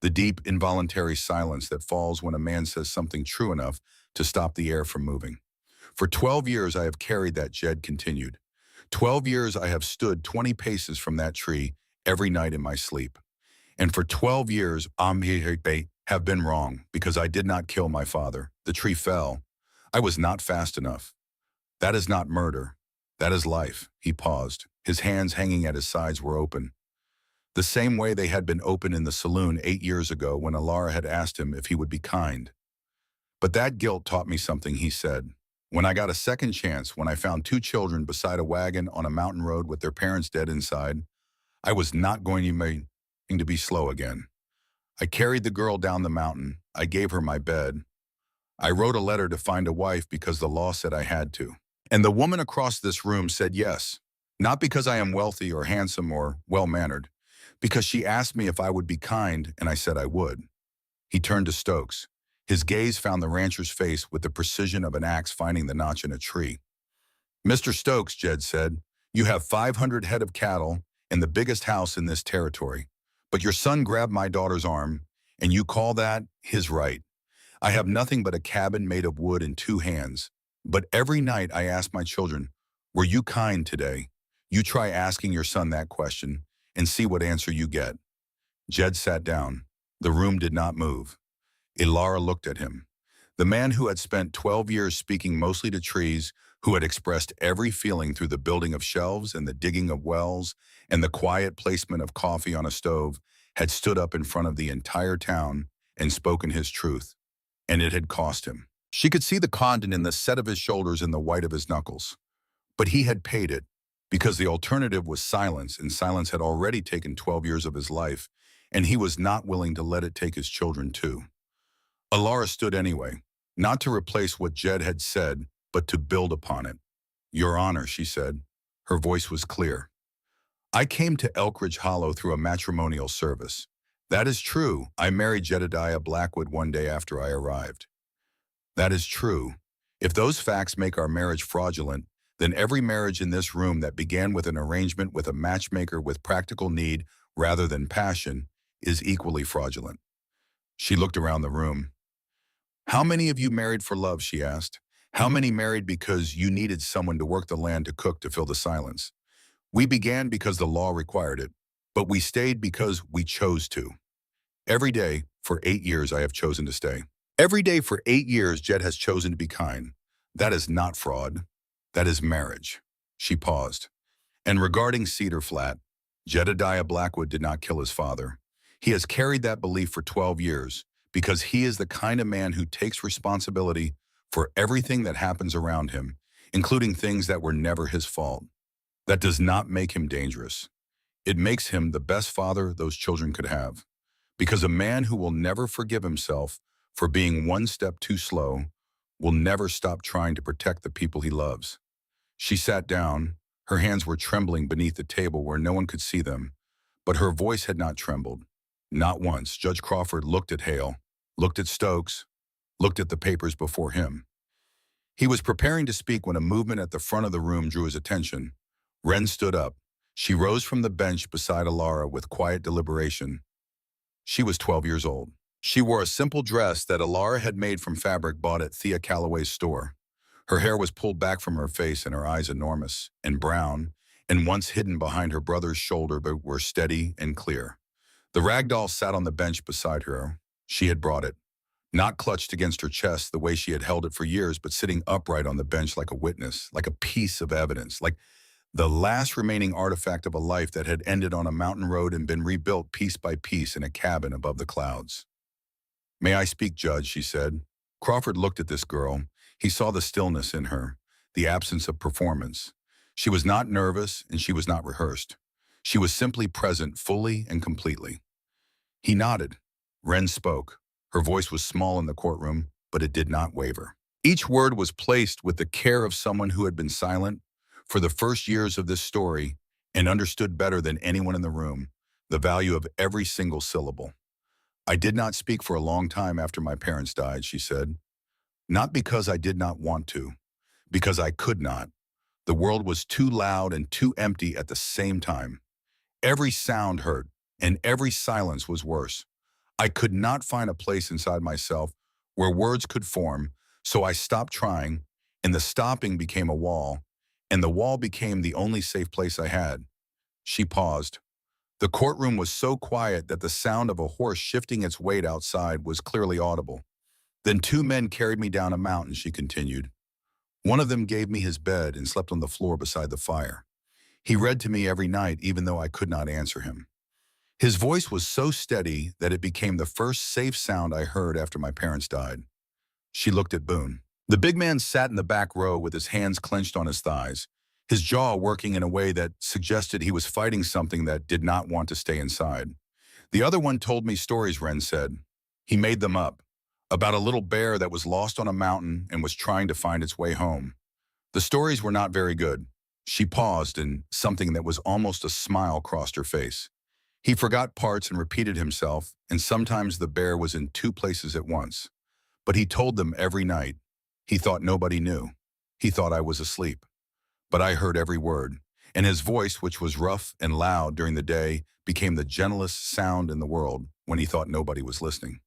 the deep, involuntary silence that falls when a man says something true enough to stop the air from moving. "For 12 years I have carried that," Jed continued. 12 years I have stood 20 paces from that tree every night in my sleep. And for 12 years I have been wrong because I did not kill my father. The tree fell. I was not fast enough. That is not murder. That is life." He paused. His hands hanging at his sides were open. The same way they had been open in the saloon 8 years ago when Alara had asked him if he would be kind. "But that guilt taught me something," he said. "When I got a second chance, when I found 2 children beside a wagon on a mountain road with their parents dead inside, I was not going to be slow again. I carried the girl down the mountain. I gave her my bed. I wrote a letter to find a wife because the law said I had to. And the woman across this room said yes, not because I am wealthy or handsome or well-mannered, because she asked me if I would be kind, and I said I would." He turned to Stokes. His gaze found the rancher's face with the precision of an axe finding the notch in a tree. "Mr. Stokes," Jed said, "you have 500 head of cattle and the biggest house in this territory. But your son grabbed my daughter's arm, and you call that his right. I have nothing but a cabin made of wood and 2 hands. But every night I ask my children, were you kind today? You try asking your son that question and see what answer you get." Jed sat down. The room did not move. Ilara looked at him. The man who had spent 12 years speaking mostly to trees, who had expressed every feeling through the building of shelves and the digging of wells and the quiet placement of coffee on a stove, had stood up in front of the entire town and spoken his truth. And it had cost him. She could see the condom in the set of his shoulders and the white of his knuckles. But he had paid it, because the alternative was silence, and silence had already taken 12 years of his life, and he was not willing to let it take his children too. Alara stood anyway, not to replace what Jed had said, but to build upon it. "Your Honor," she said. Her voice was clear. I came to Elkridge Hollow through a matrimonial service. That is true. I married Jedediah Blackwood one day after I arrived. That is true. If those facts make our marriage fraudulent, then every marriage in this room that began with an arrangement with a matchmaker with practical need rather than passion is equally fraudulent. She looked around the room. How many of you married for love, she asked. How many married because you needed someone to work the land to cook to fill the silence? We began because the law required it, but we stayed because we chose to. Every day, for 8 years, I have chosen to stay. Every day for 8 years, Jed has chosen to be kind. That is not fraud. That is marriage. She paused. And regarding Cedar Flat, Jedediah Blackwood did not kill his father. He has carried that belief for 12 years because he is the kind of man who takes responsibility for everything that happens around him, including things that were never his fault. That does not make him dangerous. It makes him the best father those children could have. Because a man who will never forgive himself for being one step too slow will never stop trying to protect the people he loves. She sat down. Her hands were trembling beneath the table where no one could see them, but her voice had not trembled. Not once. Judge Crawford looked at Hale, looked at Stokes, looked at the papers before him. He was preparing to speak when a movement at the front of the room drew his attention. Wren stood up. She rose from the bench beside Alara with quiet deliberation. She was 12 years old. She wore a simple dress that Alara had made from fabric bought at Thea Calloway's store. Her hair was pulled back from her face and her eyes enormous and brown and once hidden behind her brother's shoulder but were steady and clear. The rag doll sat on the bench beside her. She had brought it, not clutched against her chest the way she had held it for years, but sitting upright on the bench like a witness, like a piece of evidence, like the last remaining artifact of a life that had ended on a mountain road and been rebuilt piece by piece in a cabin above the clouds. May I speak, Judge, she said. Crawford looked at this girl. He saw the stillness in her, the absence of performance. She was not nervous and she was not rehearsed. She was simply present fully and completely. He nodded. Wren spoke. Her voice was small in the courtroom, but it did not waver. Each word was placed with the care of someone who had been silent for the first years of this story and understood better than anyone in the room the value of every single syllable. I did not speak for a long time after my parents died, she said. Not because I did not want to, because I could not. The world was too loud and too empty at the same time. Every sound hurt, and every silence was worse. I could not find a place inside myself where words could form, so I stopped trying, and the stopping became a wall, and the wall became the only safe place I had. She paused. The courtroom was so quiet that the sound of a horse shifting its weight outside was clearly audible. Then 2 men carried me down a mountain, she continued. One of them gave me his bed and slept on the floor beside the fire. He read to me every night, even though I could not answer him. His voice was so steady that it became the first safe sound I heard after my parents died. She looked at Boone. The big man sat in the back row with his hands clenched on his thighs, his jaw working in a way that suggested he was fighting something that did not want to stay inside. The other one told me stories, Wren said. He made them up, about a little bear that was lost on a mountain and was trying to find its way home. The stories were not very good. She paused, and something that was almost a smile crossed her face. He forgot parts and repeated himself, and sometimes the bear was in 2 places at once. But he told them every night. He thought nobody knew. He thought I was asleep. But I heard every word, and his voice, which was rough and loud during the day, became the gentlest sound in the world when he thought nobody was listening.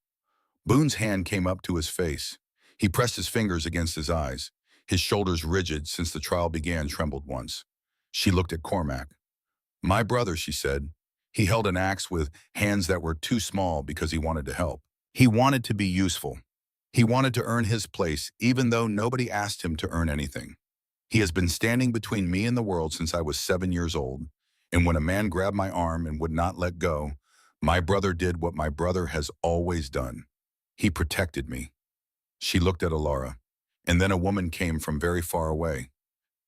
Boone's hand came up to his face. He pressed his fingers against his eyes. His shoulders, rigid since the trial began, trembled once. She looked at Cormac. My brother, she said. He held an axe with hands that were too small because he wanted to help. He wanted to be useful. He wanted to earn his place, even though nobody asked him to earn anything. He has been standing between me and the world since I was 7 years old, and when a man grabbed my arm and would not let go, my brother did what my brother has always done. He protected me. She looked at Alara, and then a woman came from very far away.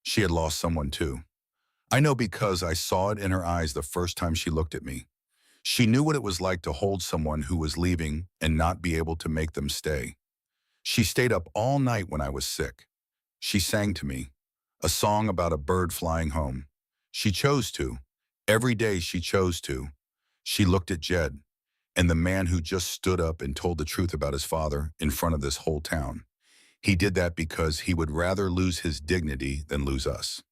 She had lost someone too. I know because I saw it in her eyes the first time she looked at me. She knew what it was like to hold someone who was leaving and not be able to make them stay. She stayed up all night when I was sick. She sang to me, a song about a bird flying home. She chose to. Every day she chose to. She looked at Jed, and the man who just stood up and told the truth about his father in front of this whole town. He did that because he would rather lose his dignity than lose us.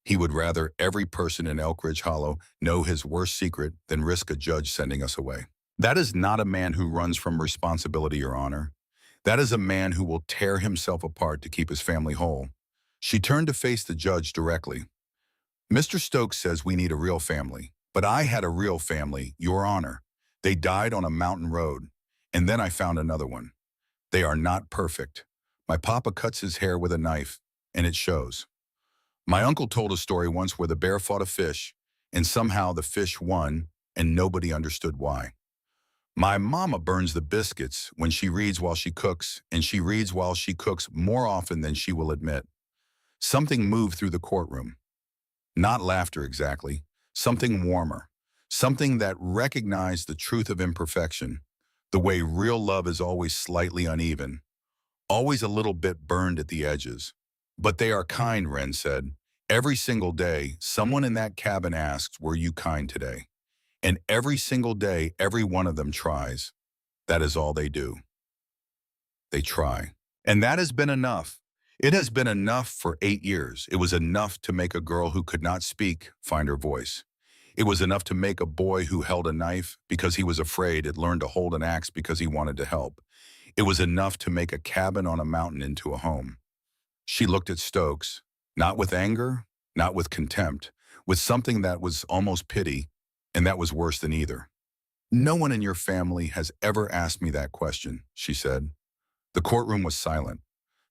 He would rather every person in Elk Ridge Hollow know his worst secret than risk a judge sending us away. That is not a man who runs from responsibility, Your Honor. That is a man who will tear himself apart to keep his family whole. She turned to face the judge directly. Mr. Stokes says we need a real family, but I had a real family, Your Honor. They died on a mountain road, and then I found another one. They are not perfect. My papa cuts his hair with a knife, and it shows. My uncle told a story once where the bear fought a fish, and somehow the fish won, and nobody understood why. My mama burns the biscuits when she reads while she cooks, and she reads while she cooks more often than she will admit. Something moved through the courtroom. Not laughter exactly, something warmer, something that recognized the truth of imperfection, the way real love is always slightly uneven, always a little bit burned at the edges. But they are kind, Wren said. Every single day, someone in that cabin asks, were you kind today? And every single day, every one of them tries. That is all they do. They try. And that has been enough. It has been enough for 8 years. It was enough to make a girl who could not speak find her voice. It was enough to make a boy who held a knife because he was afraid had learned to hold an axe because he wanted to help. It was enough to make a cabin on a mountain into a home. She looked at Stokes, not with anger, not with contempt, with something that was almost pity, and that was worse than either. No one in your family has ever asked me that question, she said. The courtroom was silent.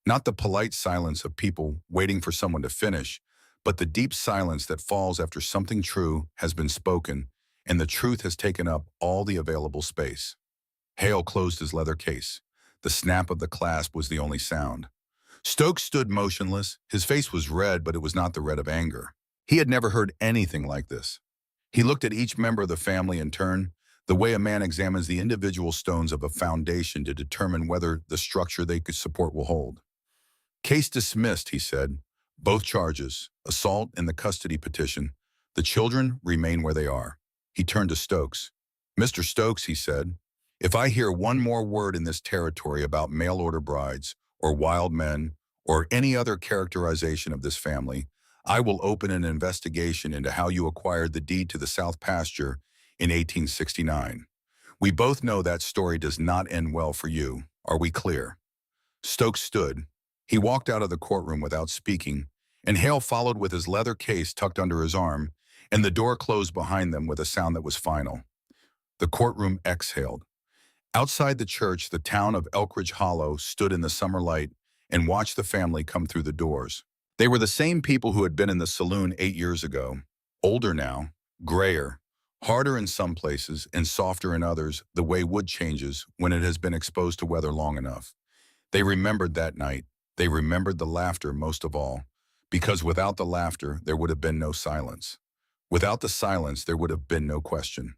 Not the polite silence of people waiting for someone to finish, but the deep silence that falls after something true has been spoken and the truth has taken up all the available space. Hale closed his leather case. The snap of the clasp was the only sound. Stokes stood motionless. His face was red, but it was not the red of anger. He had never heard anything like this. He looked at each member of the family in turn, the way a man examines the individual stones of a foundation to determine whether the structure they could support will hold. Case dismissed, he said. Both charges, assault and the custody petition. The children remain where they are. He turned to Stokes. Mr. Stokes, he said, if I hear one more word in this territory about mail-order brides or wild men or any other characterization of this family, I will open an investigation into how you acquired the deed to the South Pasture in 1869. We both know that story does not end well for you. Are we clear? Stokes stood. He walked out of the courtroom without speaking, and Hale followed with his leather case tucked under his arm, and the door closed behind them with a sound that was final. The courtroom exhaled. Outside the church, the town of Elk Ridge Hollow stood in the summer light and watched the family come through the doors. They were the same people who had been in the saloon 8 years ago, older now, grayer, harder in some places and softer in others, the way wood changes when it has been exposed to weather long enough. They remembered that night. They remembered the laughter most of all, because without the laughter, there would have been no silence. Without the silence, there would have been no question.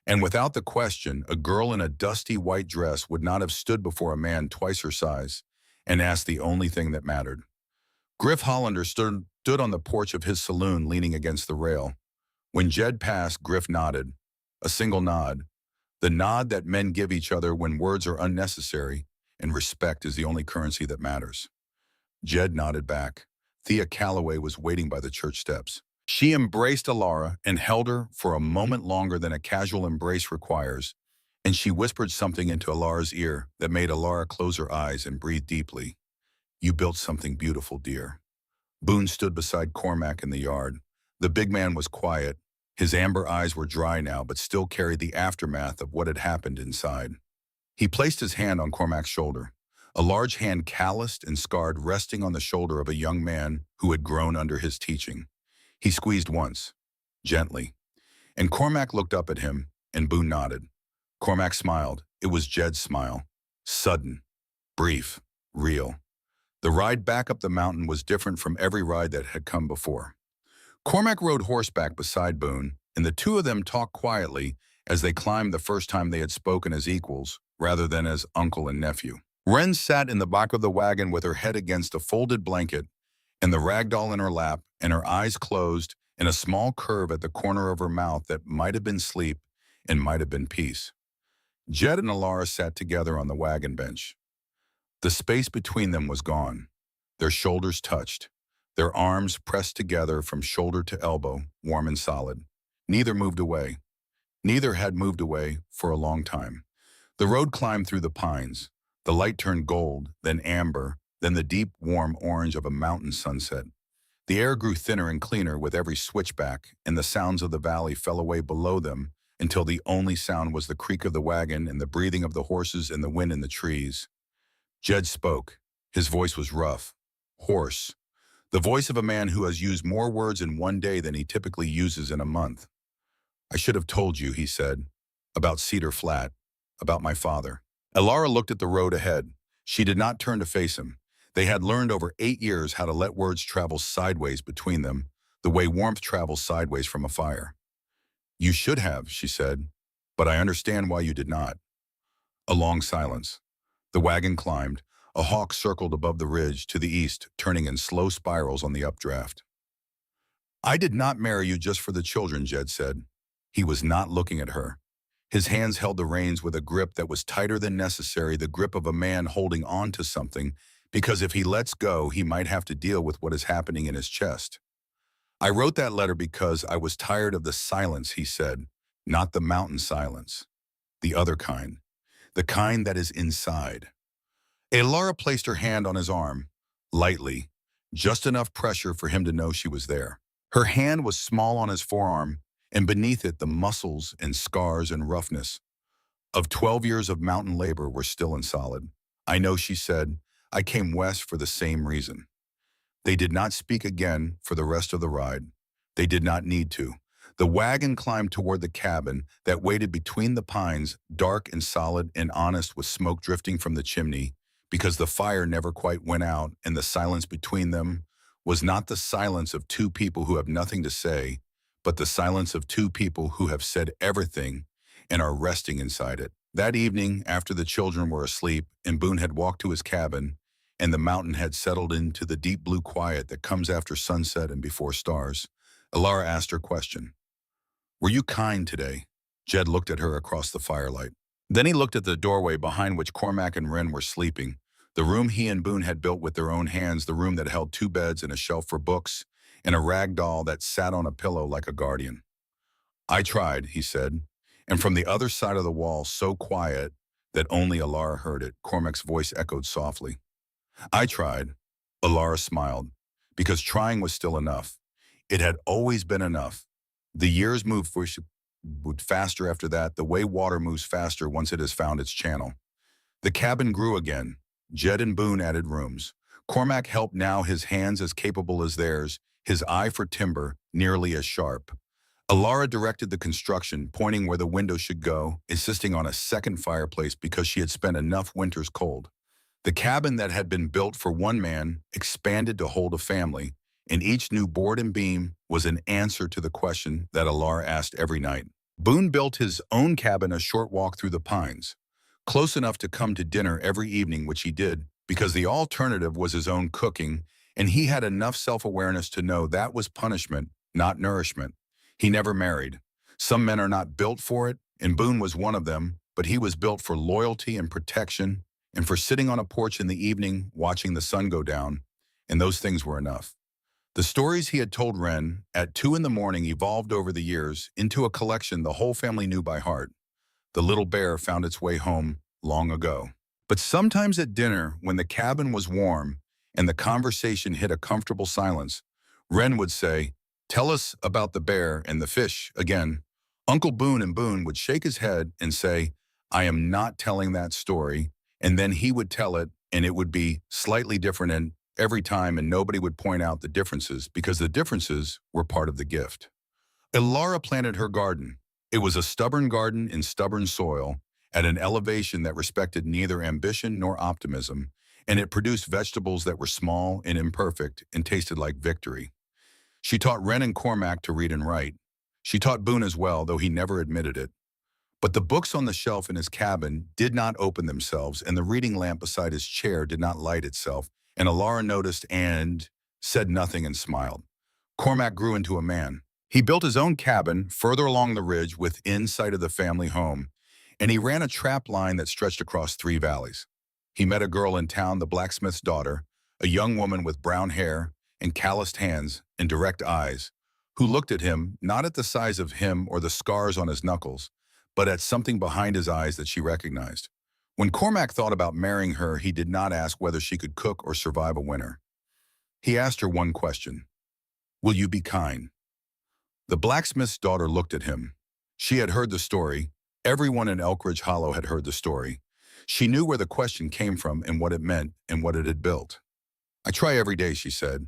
And without the question, a girl in a dusty white dress would not have stood before a man twice her size and asked the only thing that mattered. Griff Hollander stood on the porch of his saloon leaning against the rail. When Jed passed, Griff nodded. A single nod. The nod that men give each other when words are unnecessary and respect is the only currency that matters. Jed nodded back. Thea Calloway was waiting by the church steps. She embraced Alara and held her for a moment longer than a casual embrace requires, and she whispered something into Alara's ear that made Alara close her eyes and breathe deeply. You built something beautiful, dear. Boone stood beside Cormac in the yard. The big man was quiet. His amber eyes were dry now, but still carried the aftermath of what had happened inside. He placed his hand on Cormac's shoulder, a large hand calloused and scarred resting on the shoulder of a young man who had grown under his teaching. He squeezed once, gently, and Cormac looked up at him, and Boone nodded. Cormac smiled. It was Jed's smile. Sudden, brief, real. The ride back up the mountain was different from every ride that had come before. Cormac rode horseback beside Boone, and the two of them talked quietly as they climbed the first time they had spoken as equals, rather than as uncle and nephew. Wren sat in the back of the wagon with her head against a folded blanket and the rag doll in her lap and her eyes closed in a small curve at the corner of her mouth that might have been sleep and might have been peace. Jed and Alara sat together on the wagon bench. The space between them was gone. Their shoulders touched, their arms pressed together from shoulder to elbow, warm and solid. Neither moved away. Neither had moved away for a long time. The road climbed through the pines. The light turned gold, then amber, then the deep, warm orange of a mountain sunset. The air grew thinner and cleaner with every switchback, and the sounds of the valley fell away below them until the only sound was the creak of the wagon and the breathing of the horses and the wind in the trees. Jed spoke. His voice was rough, hoarse, the voice of a man who has used more words in one day than he typically uses in a month. "I should have told you," he said, "about Cedar Flat, about my father." Alara looked at the road ahead. She did not turn to face him. They had learned over 8 years how to let words travel sideways between them, the way warmth travels sideways from a fire. "You should have," she said, "but I understand why you did not." A long silence. The wagon climbed. A hawk circled above the ridge to the east, turning in slow spirals on the updraft. "I did not marry you just for the children," Jed said. He was not looking at her. His hands held the reins with a grip that was tighter than necessary, the grip of a man holding on to something, because if he lets go, he might have to deal with what is happening in his chest. "I wrote that letter because I was tired of the silence," he said, "not the mountain silence. The other kind. The kind that is inside." Alara placed her hand on his arm, lightly, just enough pressure for him to know she was there. Her hand was small on his forearm, and beneath it the muscles and scars and roughness of 12 years of mountain labor were still and solid. "I know," she said. "I came west for the same reason." They did not speak again for the rest of the ride. They did not need to. The wagon climbed toward the cabin that waited between the pines, dark and solid and honest with smoke drifting from the chimney, because the fire never quite went out, and the silence between them was not the silence of two people who have nothing to say, but the silence of two people who have said everything and are resting inside it. That evening, after the children were asleep and Boone had walked to his cabin, and the mountain had settled into the deep blue quiet that comes after sunset and before stars, Alara asked her question. "Were you kind today?" Jed looked at her across the firelight. Then he looked at the doorway behind which Cormac and Wren were sleeping, the room he and Boone had built with their own hands, the room that held 2 beds and a shelf for books, and a rag doll that sat on a pillow like a guardian. "I tried," he said, and from the other side of the wall, so quiet that only Alara heard it, Cormac's voice echoed softly. "I tried." Alara smiled, because trying was still enough. It had always been enough. The years moved faster after that, the way water moves faster once it has found its channel. The cabin grew again. Jed and Boone added rooms. Cormac helped, now his hands as capable as theirs, his eye for timber nearly as sharp. Alara directed the construction, pointing where the window should go, insisting on a second fireplace because she had spent enough winters cold. The cabin that had been built for one man expanded to hold a family, and each new board and beam was an answer to the question that Alara asked every night. Boone built his own cabin a short walk through the pines, close enough to come to dinner every evening, which he did, because the alternative was his own cooking, and he had enough self-awareness to know that was punishment, not nourishment. He never married. Some men are not built for it, and Boone was one of them, but he was built for loyalty and protection, and for sitting on a porch in the evening watching the sun go down, and those things were enough. The stories he had told Wren at 2 in the morning evolved over the years into a collection the whole family knew by heart. The little bear found its way home long ago. But sometimes at dinner, when the cabin was warm and the conversation hit a comfortable silence, Wren would say, "Tell us about the bear and the fish again." Uncle Boone and Boone would shake his head and say, "I am not telling that story," and then he would tell it, and it would be slightly different and every time, and nobody would point out the differences because the differences were part of the gift. Alara planted her garden. It was a stubborn garden in stubborn soil, at an elevation that respected neither ambition nor optimism, and it produced vegetables that were small and imperfect and tasted like victory. She taught Wren and Cormac to read and write. She taught Boone as well, though he never admitted it. But the books on the shelf in his cabin did not open themselves, and the reading lamp beside his chair did not light itself, and Alara noticed and said nothing and smiled. Cormac grew into a man. He built his own cabin further along the ridge within sight of the family home, and he ran a trap line that stretched across 3 valleys. He met a girl in town, the blacksmith's daughter, a young woman with brown hair and calloused hands and direct eyes, who looked at him not at the size of him or the scars on his knuckles, but at something behind his eyes that she recognized. When Cormac thought about marrying her, he did not ask whether she could cook or survive a winter. He asked her one question: "Will you be kind?" The blacksmith's daughter looked at him. She had heard the story. Everyone in Elkridge Hollow had heard the story. She knew where the question came from and what it meant and what it had built. "I try every day," she said.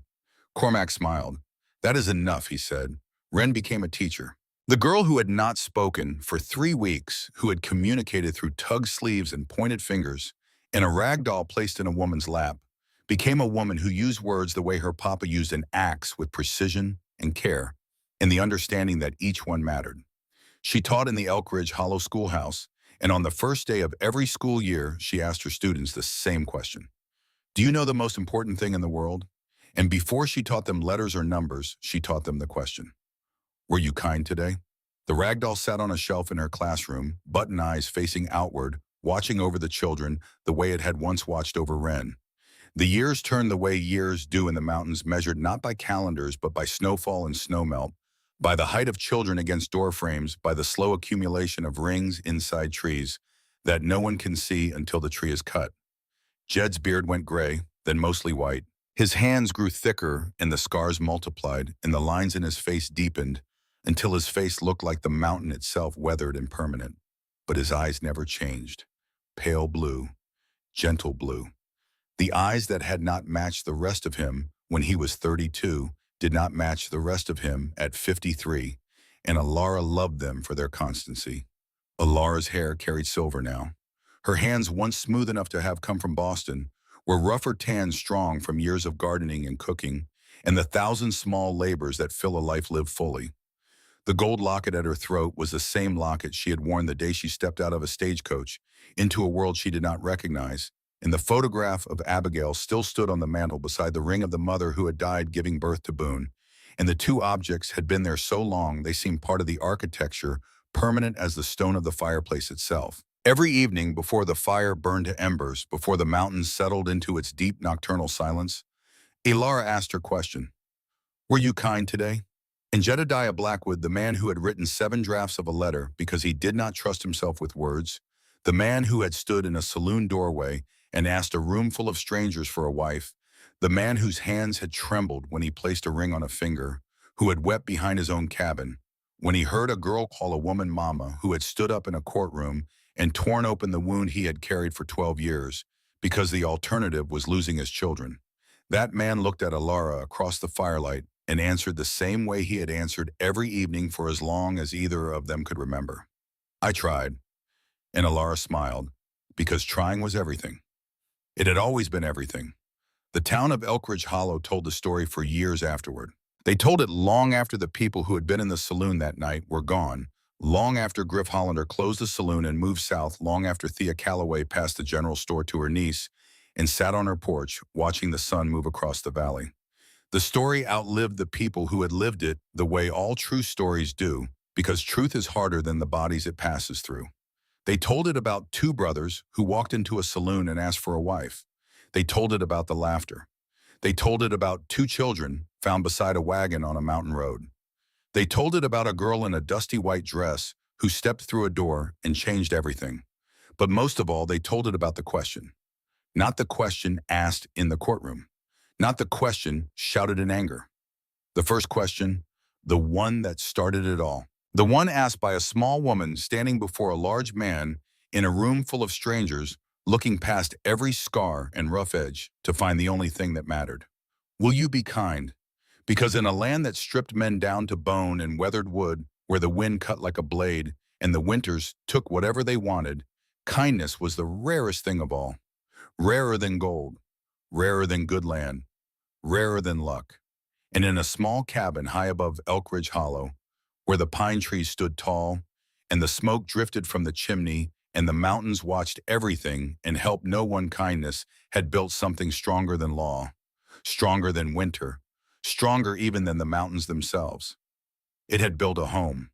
Cormac smiled. "That is enough," he said. Wren became a teacher. The girl who had not spoken for 3 weeks, who had communicated through tugged sleeves and pointed fingers, and a rag doll placed in a woman's lap, became a woman who used words the way her papa used an axe, with precision and care, and the understanding that each one mattered. She taught in the Elkridge Hollow Schoolhouse, and on the first day of every school year, she asked her students the same question: "Do you know the most important thing in the world?" And before she taught them letters or numbers, she taught them the question: "Were you kind today?" The ragdoll sat on a shelf in her classroom, button eyes facing outward, watching over the children the way it had once watched over Wren. The years turned the way years do in the mountains, measured not by calendars but by snowfall and snowmelt, by the height of children against door frames, by the slow accumulation of rings inside trees that no one can see until the tree is cut. Jed's beard went gray, then mostly white. His hands grew thicker and the scars multiplied, and the lines in his face deepened until his face looked like the mountain itself, weathered and permanent. But his eyes never changed. Pale blue, gentle blue. The eyes that had not matched the rest of him when he was 32 did not match the rest of him at 53, and Alara loved them for their constancy. Alara's hair carried silver now. Her hands, once smooth enough to have come from Boston, were rougher tan strong from years of gardening and cooking, and the thousand small labors that fill a life lived fully. The gold locket at her throat was the same locket she had worn the day she stepped out of a stagecoach into a world she did not recognize, and the photograph of Abigail still stood on the mantel beside the ring of the mother who had died giving birth to Boone, and the two objects had been there so long they seemed part of the architecture, permanent as the stone of the fireplace itself. Every evening, before the fire burned to embers, before the mountains settled into its deep nocturnal silence, Alara asked her question: "Were you kind today?" And Jedediah Blackwood, the man who had written 7 drafts of a letter because he did not trust himself with words, the man who had stood in a saloon doorway and asked a room full of strangers for a wife, the man whose hands had trembled when he placed a ring on a finger, who had wept behind his own cabin, when he heard a girl call a woman mama, who had stood up in a courtroom and torn open the wound he had carried for 12 years, because the alternative was losing his children. That man looked at Alara across the firelight and answered the same way he had answered every evening for as long as either of them could remember: "I tried." And Alara smiled, because trying was everything. It had always been everything. The town of Elkridge Hollow told the story for years afterward. They told it long after the people who had been in the saloon that night were gone, long after Griff Hollander closed the saloon and moved south, long after Thea Calloway passed the general store to her niece and sat on her porch watching the sun move across the valley. The story outlived the people who had lived it the way all true stories do, because truth is harder than the bodies it passes through. They told it about 2 brothers who walked into a saloon and asked for a wife. They told it about the laughter. They told it about 2 children found beside a wagon on a mountain road. They told it about a girl in a dusty white dress who stepped through a door and changed everything. But most of all, they told it about the question. Not the question asked in the courtroom. Not the question shouted in anger. The first question, the one that started it all. The one asked by a small woman standing before a large man in a room full of strangers, looking past every scar and rough edge to find the only thing that mattered. Will you be kind? Because in a land that stripped men down to bone and weathered wood, where the wind cut like a blade and the winters took whatever they wanted, kindness was the rarest thing of all. Rarer than gold, rarer than good land, rarer than luck. And in a small cabin high above Elkridge Hollow, where the pine trees stood tall, and the smoke drifted from the chimney, and the mountains watched everything and helped no one, kindness had built something stronger than law, stronger than winter, stronger even than the mountains themselves. It had built a home.